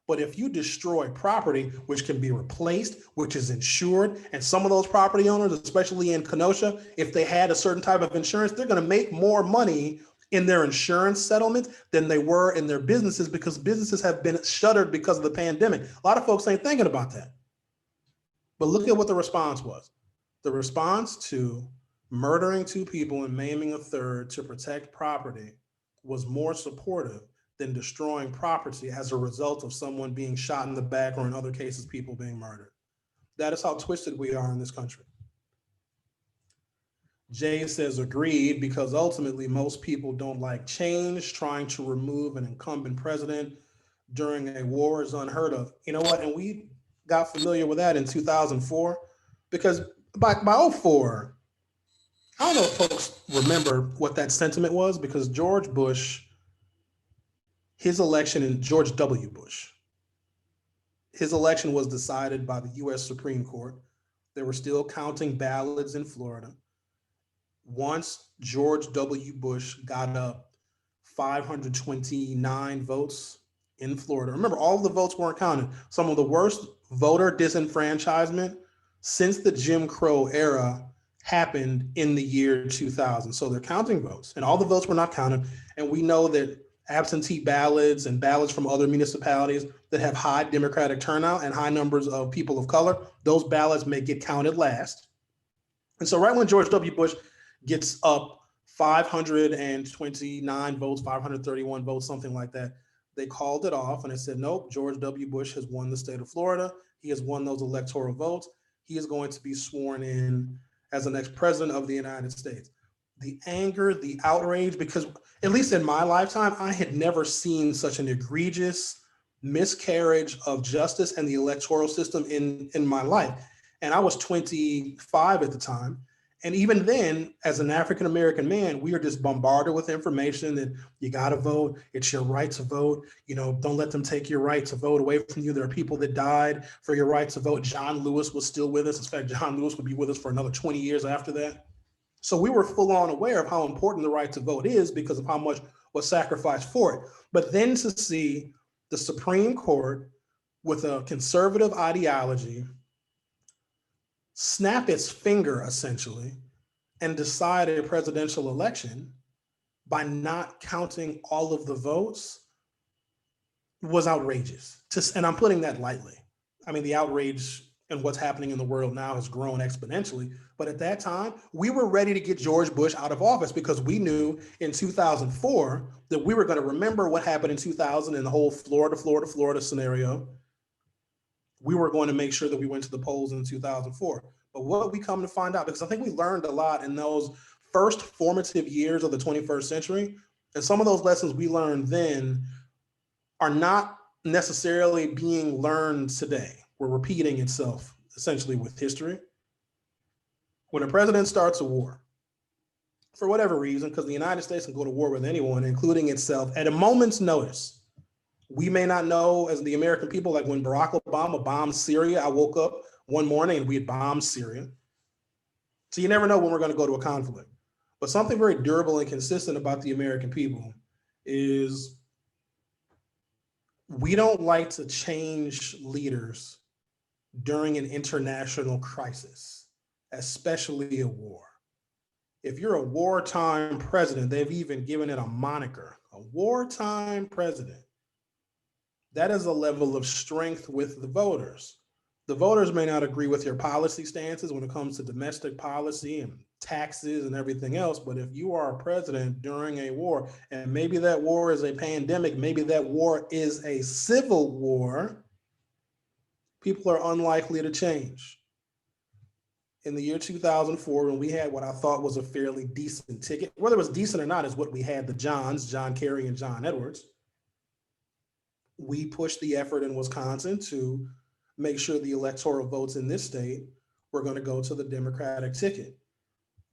[SPEAKER 1] But if you destroy property, which can be replaced, which is insured, and some of those property owners, especially in Kenosha, if they had a certain type of insurance, they're going to make more money in their insurance settlement than they were in their businesses, because businesses have been shuttered because of the pandemic. A lot of folks ain't thinking about that. But look at what the response was. The response to murdering 2 people and maiming a 3rd to protect property was more supportive than destroying property as a result of someone being shot in the back, or in other cases, people being murdered. That is how twisted we are in this country. Jay says agreed, because ultimately most people don't like change. Trying to remove an incumbent president during a war is unheard of. You know what? And we got familiar with that in 2004, because by '04, I don't know if folks remember what that sentiment was, because George Bush, his election, and George W. Bush, his election was decided by the US Supreme Court. They were still counting ballots in Florida. Once George W. Bush got up 529 votes in Florida, remember, all of the votes weren't counted. Some of the worst voter disenfranchisement since the Jim Crow era happened in the year 2000. So they're counting votes, and all the votes were not counted. And we know that absentee ballots and ballots from other municipalities that have high Democratic turnout and high numbers of people of color, those ballots may get counted last. And so right when George W. Bush gets up 529 votes, 531 votes, something like that, they called it off and they said, nope, George W. Bush has won the state of Florida. He has won those electoral votes. He is going to be sworn in as the next president of the United States. The anger, the outrage, because at least in my lifetime, I had never seen such an egregious miscarriage of justice and the electoral system in my life. And I was 25 at the time. And even then, as an African American man, we are just bombarded with information that you got to vote. It's your right to vote. You know, don't let them take your right to vote away from you. There are people that died for your right to vote. John Lewis was still with us. In fact, John Lewis would be with us for another 20 years after that. So we were full on aware of how important the right to vote is because of how much was sacrificed for it. But then to see the Supreme Court with a conservative ideology snap its finger essentially and decide a presidential election by not counting all of the votes was outrageous. And I'm putting that lightly. I mean, the outrage and what's happening in the world now has grown exponentially. But at that time, we were ready to get George Bush out of office because we knew in 2004 that we were going to remember what happened in 2000 in the whole Florida scenario. We were going to make sure that we went to the polls in 2004. But what we come to find out, because I think we learned a lot in those first formative years of the 21st century, and some of those lessons we learned then are not necessarily being learned today. We're repeating itself essentially with history. When a president starts a war, for whatever reason, because the United States can go to war with anyone, including itself, at a moment's notice. We may not know as the American people, like when Barack Obama bombed Syria, I woke up one morning and we had bombed Syria. So you never know when we're going to go to a conflict. But something very durable and consistent about the American people is we don't like to change leaders during an international crisis, especially a war. If you're a wartime president, they've even given it a moniker, a wartime president. That is a level of strength with the voters. The voters may not agree with your policy stances when it comes to domestic policy and taxes and everything else, but if you are a president during a war, and maybe that war is a pandemic, maybe that war is a civil war, people are unlikely to change. In the year 2004, when we had what I thought was a fairly decent ticket, whether it was decent or not is what we had, the Johns, John Kerry and John Edwards, we pushed the effort in Wisconsin to make sure the electoral votes in this state were going to go to the Democratic ticket.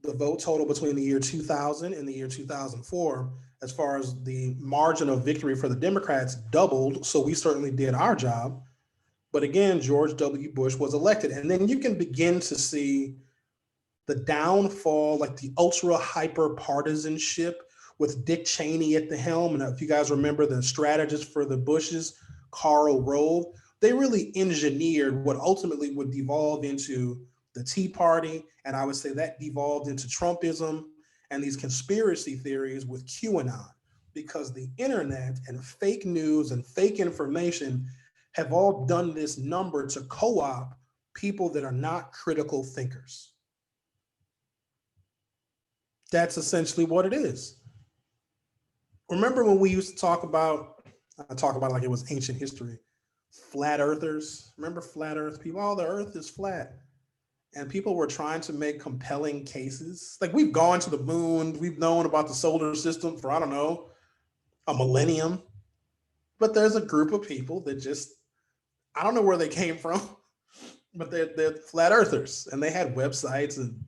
[SPEAKER 1] The vote total between the year 2000 and the year 2004, as far as the margin of victory for the Democrats, doubled. So we certainly did our job. But again, George W. Bush was elected. And then you can begin to see the downfall, like the ultra hyper partisanship with Dick Cheney at the helm. And if you guys remember the strategist for the Bushes, Karl Rove, they really engineered what ultimately would devolve into the Tea Party. And I would say that devolved into Trumpism and these conspiracy theories with QAnon, because the internet and fake news and fake information have all done this number to co-opt people that are not critical thinkers. That's essentially what it is. Remember when we used to talk about, I talk about like it was ancient history, flat earthers? Remember flat earth people? Oh, the earth is flat. and people were trying to make compelling cases. Like, we've gone to the moon, we've known about the solar system for, I don't know, a millennium. But there's a group of people that just, I don't know where they came from, but they're flat earthers. And they had websites and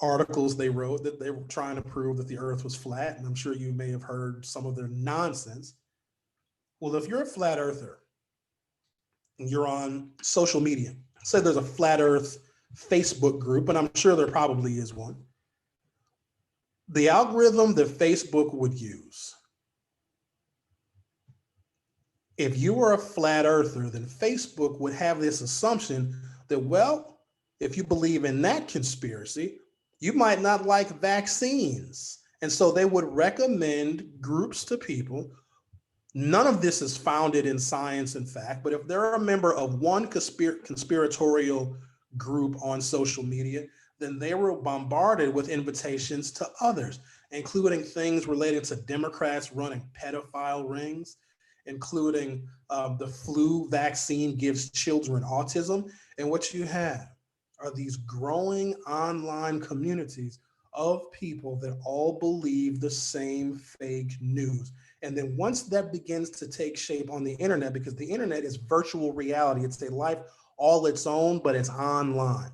[SPEAKER 1] articles they wrote that they were trying to prove that the earth was flat. And I'm sure you may have heard some of their nonsense. Well, if you're a flat earther and you're on social media, say there's a flat earth Facebook group, and I'm sure there probably is one. The algorithm that Facebook would use, if you were a flat earther, then Facebook would have this assumption that, well, if you believe in that conspiracy, you might not like vaccines. And so they would recommend groups to people. None of this is founded in science and fact, but if they're a member of one conspiratorial group on social media, then they were bombarded with invitations to others, including things related to Democrats running pedophile rings, including the flu vaccine gives children autism. And what you have are these growing online communities of people that all believe the same fake news. And then once that begins to take shape on the internet, because the internet is virtual reality, it's a life all its own, but it's online,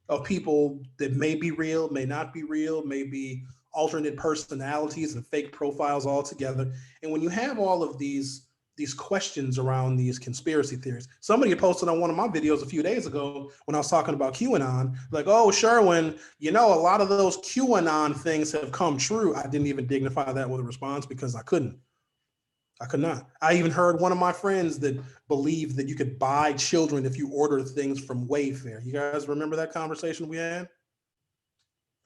[SPEAKER 1] of people that may be real, may not be real, may be alternate personalities and fake profiles altogether. And when you have all of these questions around these conspiracy theories, somebody had posted on one of my videos a few days ago when I was talking about QAnon, like, oh, Sherwin, you know, a lot of those QAnon things have come true. I didn't even dignify that with a response because I couldn't. I could not. I even heard one of my friends that believed that you could buy children if you order things from Wayfair. You guys remember that conversation we had?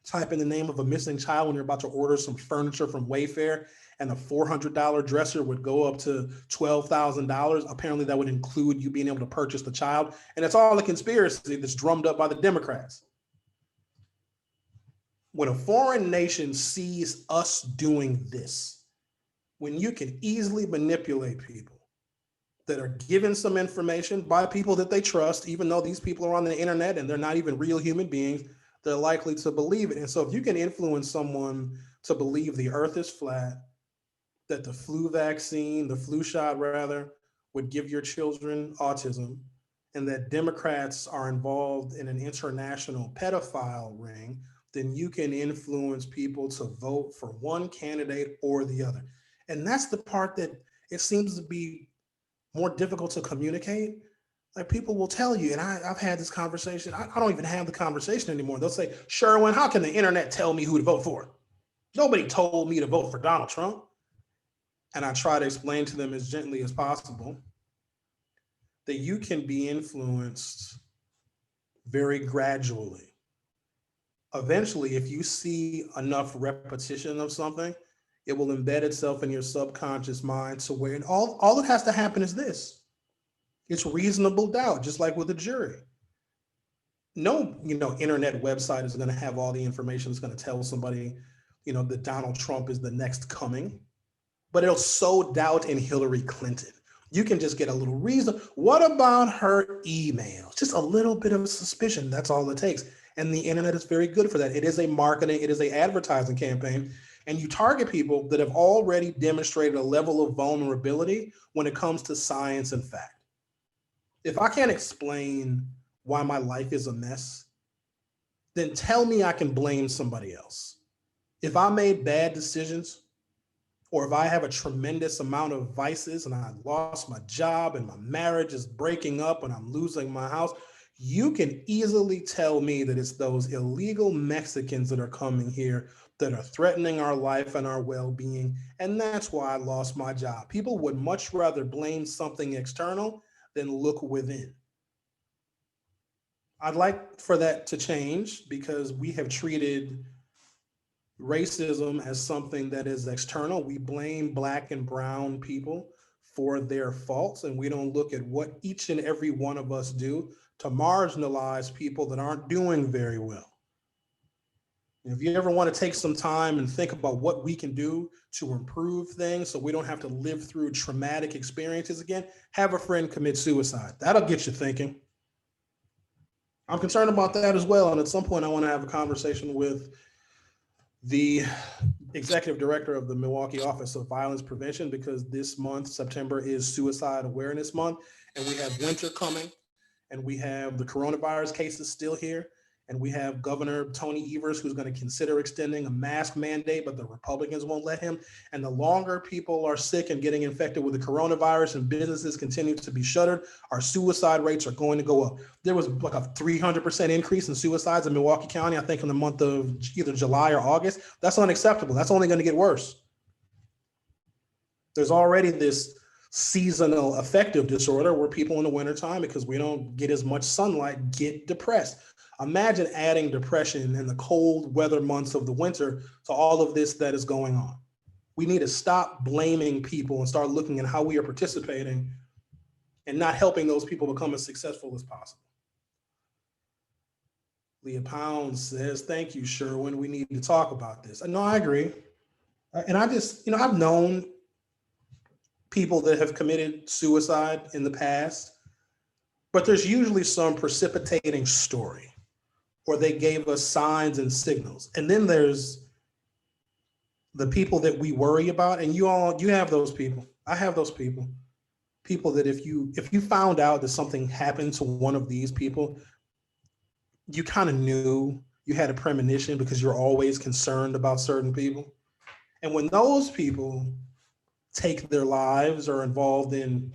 [SPEAKER 1] Type in the name of a missing child when you're about to order some furniture from Wayfair, and a $400 dresser would go up to $12,000. Apparently, that would include you being able to purchase the child. And it's all a conspiracy that's drummed up by the Democrats. When a foreign nation sees us doing this, when you can easily manipulate people that are given some information by people that they trust, even though these people are on the internet and they're not even real human beings, they're likely to believe it. And so if you can influence someone to believe the earth is flat, that the flu vaccine, the flu shot rather, would give your children autism, and that Democrats are involved in an international pedophile ring, then you can influence people to vote for one candidate or the other. And that's the part that it seems to be more difficult to communicate. Like, people will tell you, and I've had this conversation. I don't even have the conversation anymore. They'll say, Sherwin, how can the internet tell me who to vote for? Nobody told me to vote for Donald Trump. And I try to explain to them as gently as possible that you can be influenced very gradually. Eventually, if you see enough repetition of something, it will embed itself in your subconscious mind to where, and all that has to happen is this. It's reasonable doubt, just like with a jury. No, internet website is going to have all the information. It's going to tell somebody, that Donald Trump is the next coming, but it'll sow doubt in Hillary Clinton. You can just get a little reason. What about her emails? Just a little bit of suspicion. That's all it takes. And the internet is very good for that. It is a marketing, it is an advertising campaign. And you target people that have already demonstrated a level of vulnerability when it comes to science and fact. If I can't explain why my life is a mess, then tell me I can blame somebody else. If I made bad decisions, or if I have a tremendous amount of vices and I lost my job and my marriage is breaking up and I'm losing my house, you can easily tell me that it's those illegal Mexicans that are coming here that are threatening our life and our well-being. And that's why I lost my job. People would much rather blame something external than look within. I'd like for that to change, because we have treated racism as something that is external. We blame Black and brown people for their faults, and we don't look at what each and every one of us do to marginalize people that aren't doing very well. If you ever want to take some time and think about what we can do to improve things so we don't have to live through traumatic experiences again, have a friend commit suicide. That'll get you thinking. I'm concerned about that as well. And at some point, I want to have a conversation with the executive director of the Milwaukee Office of Violence Prevention, because this month, September, is Suicide Awareness Month, and we have winter coming, and we have the coronavirus cases still here, and we have Governor Tony Evers, who's going to consider extending a mask mandate, but the Republicans won't let him. And the longer people are sick and getting infected with the coronavirus and businesses continue to be shuttered, our suicide rates are going to go up. There was like a 300% increase in suicides in Milwaukee County, I think in the month of either July or August. That's unacceptable. That's only going to get worse. There's already this seasonal affective disorder where people in the wintertime, because we don't get as much sunlight, get depressed. Imagine adding depression in the cold weather months of the winter to all of this that is going on. We need to stop blaming people and start looking at how we are participating and not helping those people become as successful as possible. Leah Pound says, thank you, Sherwin. We need to talk about this. No, I agree. And I just, I've known people that have committed suicide in the past, but there's usually some precipitating story, or they gave us signs and signals. And then there's the people that we worry about, and you have those people. I have those people that if you found out that something happened to one of these people, you kind of knew, you had a premonition because you're always concerned about certain people. And when those people take their lives or are involved in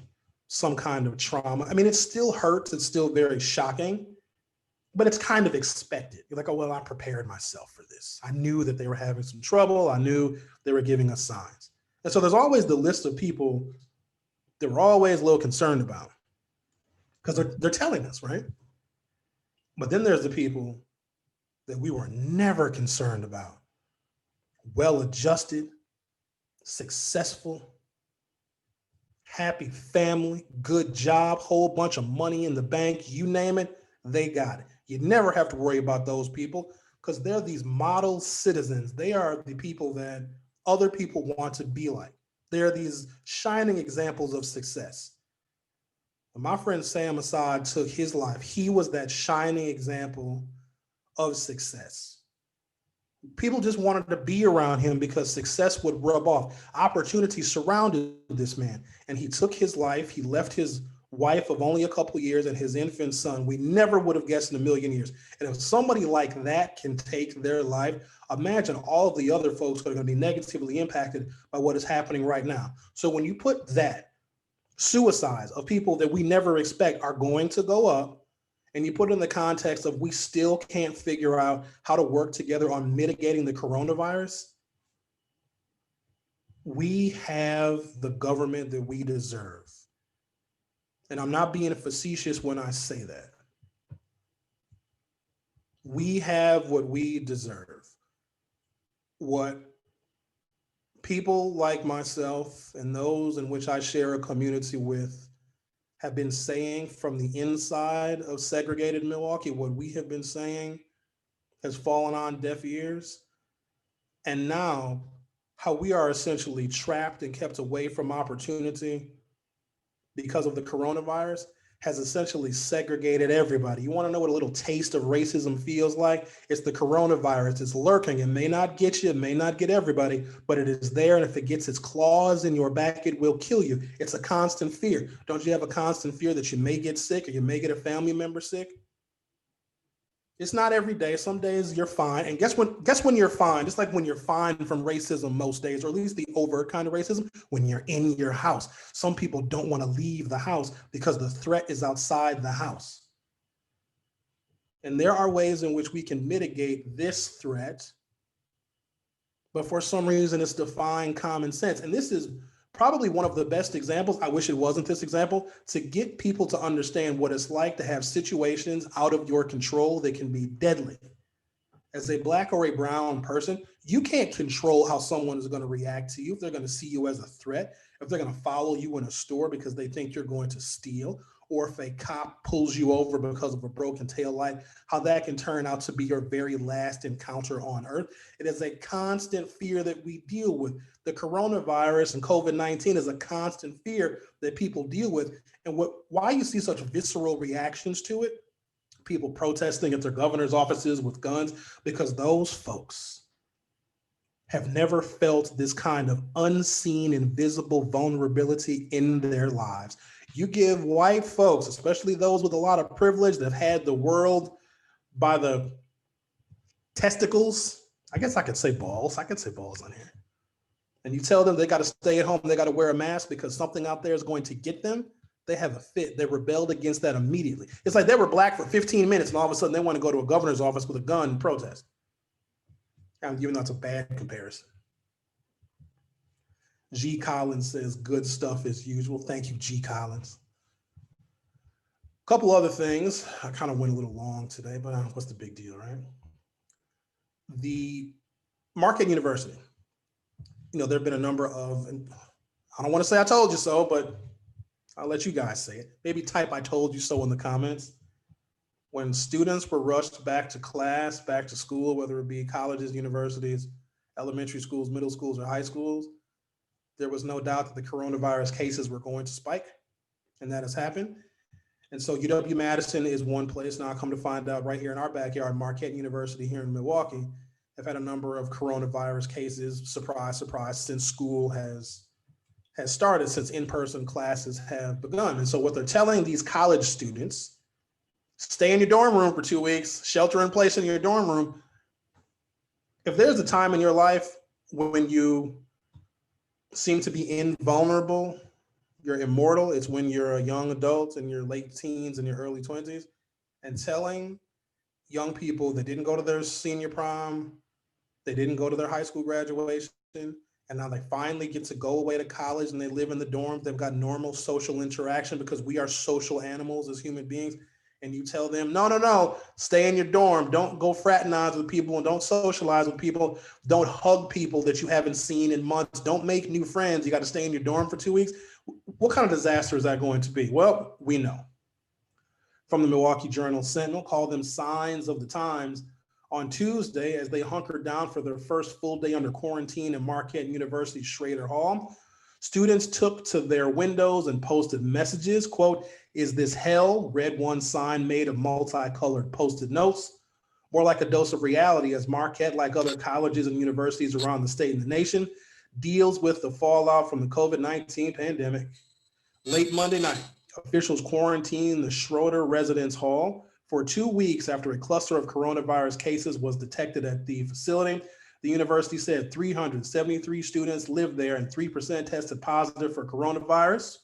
[SPEAKER 1] some kind of trauma, I mean, it still hurts. It's still very shocking, but it's kind of expected. You're like, oh, well, I prepared myself for this. I knew that they were having some trouble. I knew they were giving us signs. And so there's always the list of people that we're always a little concerned about because they're telling us, right? But then there's the people that we were never concerned about. Well-adjusted, successful, happy family, good job, whole bunch of money in the bank, you name it, they got it. You never have to worry about those people because they're these model citizens. They are the people that other people want to be like. They're these shining examples of success. When my friend Sam Assad took his life, he was that shining example of success. People just wanted to be around him because success would rub off. Opportunity surrounded this man, and he took his life. He left his wife of only a couple of years and his infant son. We never would have guessed in a million years. And if somebody like that can take their life, imagine all of the other folks that are going to be negatively impacted by what is happening right now. So when you put that, suicides of people that we never expect are going to go up, and you put it in the context of we still can't figure out how to work together on mitigating the coronavirus, we have the government that we deserve. And I'm not being facetious when I say that. We have what we deserve. What people like myself and those in which I share a community with have been saying from the inside of segregated Milwaukee, what we have been saying has fallen on deaf ears. And now how we are essentially trapped and kept away from opportunity because of the coronavirus has essentially segregated everybody. You want to know what a little taste of racism feels like? It's the coronavirus. It's lurking. It may not get you, it may not get everybody, but it is there. And if it gets its claws in your back, it will kill you. It's a constant fear. Don't you have a constant fear that you may get sick or you may get a family member sick? It's not every day. Some days you're fine. And guess when you're fine? It's like when you're fine from racism most days, or at least the overt kind of racism, when you're in your house. Some people don't want to leave the house because the threat is outside the house. And there are ways in which we can mitigate this threat, but for some reason it's defying common sense. And this is probably one of the best examples, I wish it wasn't this example, to get people to understand what it's like to have situations out of your control that can be deadly. As a Black or a brown person, you can't control how someone is going to react to you, if they're going to see you as a threat, if they're going to follow you in a store because they think you're going to steal, or if a cop pulls you over because of a broken taillight, how that can turn out to be your very last encounter on earth. It is a constant fear that we deal with. The coronavirus and COVID-19 is a constant fear that people deal with. And why you see such visceral reactions to it, people protesting at their governor's offices with guns, because those folks have never felt this kind of unseen, invisible vulnerability in their lives. You give white folks, especially those with a lot of privilege that have had the world by the testicles, I guess I could say balls. I could say balls on here. And you tell them they got to stay at home, they got to wear a mask because something out there is going to get them. They have a fit. They rebelled against that immediately. It's like they were black for 15 minutes and all of a sudden they want to go to a governor's office with a gun and protest. Even though it's a bad comparison. G. Collins says, good stuff as usual. Thank you, G. Collins. A couple other things. I kind of went a little long today, but what's the big deal, right? The Marquette University. There have been a number of, and I don't want to say I told you so, but I'll let you guys say it. Maybe type I told you so in the comments. When students were rushed back to class, back to school, whether it be colleges, universities, elementary schools, middle schools, or high schools, there was no doubt that the coronavirus cases were going to spike, and that has happened. And so UW-Madison is one place. Now I come to find out right here in our backyard, Marquette University here in Milwaukee have had a number of coronavirus cases, surprise, surprise, since school has started, since in-person classes have begun. And so what they're telling these college students, stay in your dorm room for 2 weeks, shelter in place in your dorm room. If there's a time in your life when you seem to be invulnerable, you're immortal, it's when you're a young adult in your late teens and your early 20s, and telling young people that didn't go to their senior prom, they didn't go to their high school graduation, and now they finally get to go away to college and they live in the dorms. They've got normal social interaction because we are social animals as human beings. And you tell them, no, stay in your dorm. Don't go fraternize with people and don't socialize with people. Don't hug people that you haven't seen in months. Don't make new friends. You got to stay in your dorm for 2 weeks. What kind of disaster is that going to be? Well, we know. From the Milwaukee Journal-Sentinel, call them signs of the times. On Tuesday, as they hunkered down for their first full day under quarantine in Marquette University Schrader Hall, students took to their windows and posted messages, quote, "Is this hell?" Read one sign made of multicolored Post-it notes. More like a dose of reality as Marquette, like other colleges and universities around the state and the nation, deals with the fallout from the COVID-19 pandemic. Late Monday night, officials quarantined the Schroeder Residence Hall for 2 weeks after a cluster of coronavirus cases was detected at the facility. The university said 373 students lived there and 3% tested positive for coronavirus.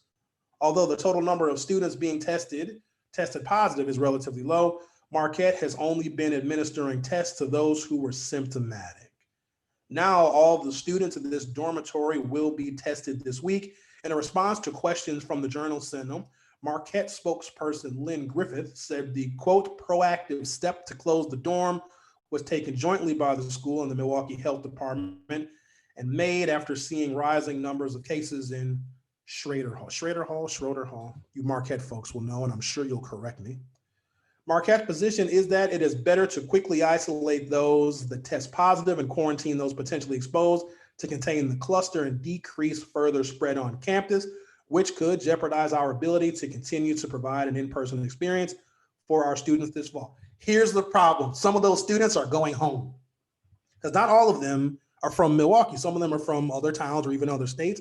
[SPEAKER 1] Although the total number of students being tested positive is relatively low, Marquette has only been administering tests to those who were symptomatic. Now, all the students in this dormitory will be tested this week. In a response to questions from the Journal-Sentinel, Marquette spokesperson Lynn Griffith said the, quote, proactive step to close the dorm was taken jointly by the school and the Milwaukee Health Department and made after seeing rising numbers of cases in Schrader Hall. You Marquette folks will know, and I'm sure you'll correct me. Marquette's position is that it is better to quickly isolate those that test positive and quarantine those potentially exposed to contain the cluster and decrease further spread on campus, which could jeopardize our ability to continue to provide an in-person experience for our students this fall. Here's the problem. Some of those students are going home because not all of them are from Milwaukee. Some of them are from other towns or even other states.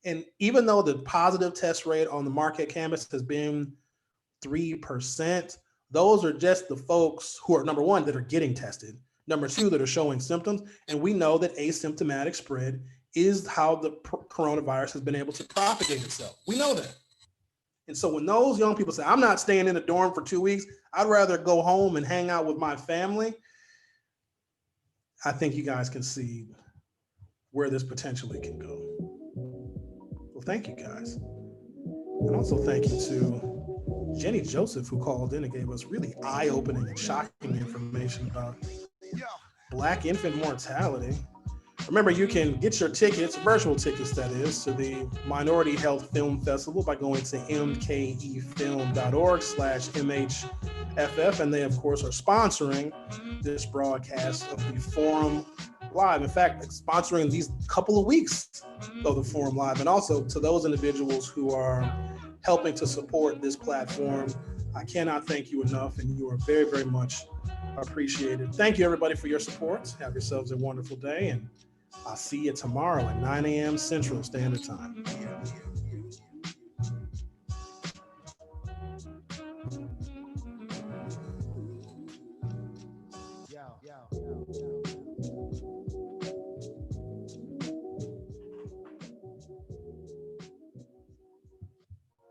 [SPEAKER 1] And even though the positive test rate on the Marquette campus has been 3%, those are just the folks who are, number one, that are getting tested, number two, that are showing symptoms. And we know that asymptomatic spread is how the coronavirus has been able to propagate itself. We know that. And so when those young people say, I'm not staying in a dorm for 2 weeks, I'd rather go home and hang out with my family, I think you guys can see where this potentially can go. Well, thank you guys. And also thank you to Jennie Joseph, who called in and gave us really eye-opening and shocking information about Black infant mortality. Remember, you can get your tickets, virtual tickets that is, to the Minority Health Film Festival by going to mkefilm.org/MHFF. And they, of course, are sponsoring this broadcast of the Forum Live. In fact, sponsoring these couple of weeks of the Forum Live. And also to those individuals who are helping to support this platform, I cannot thank you enough, and you are very, very much appreciated. Thank you, everybody, for your support. Have yourselves a wonderful day, and I'll see you tomorrow at 9 a.m. Central Standard Time.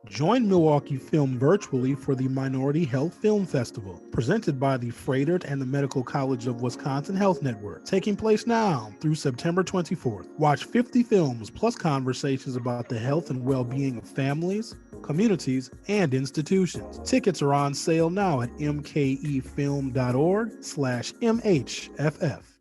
[SPEAKER 1] Join Milwaukee Film virtually for the Minority Health Film Festival, presented by the Froedtert and the Medical College of Wisconsin Health Network, taking place now through September 24th. Watch 50 films plus conversations about the health and well-being of families, communities, and institutions. Tickets are on sale now at mkefilm.org/MHFF.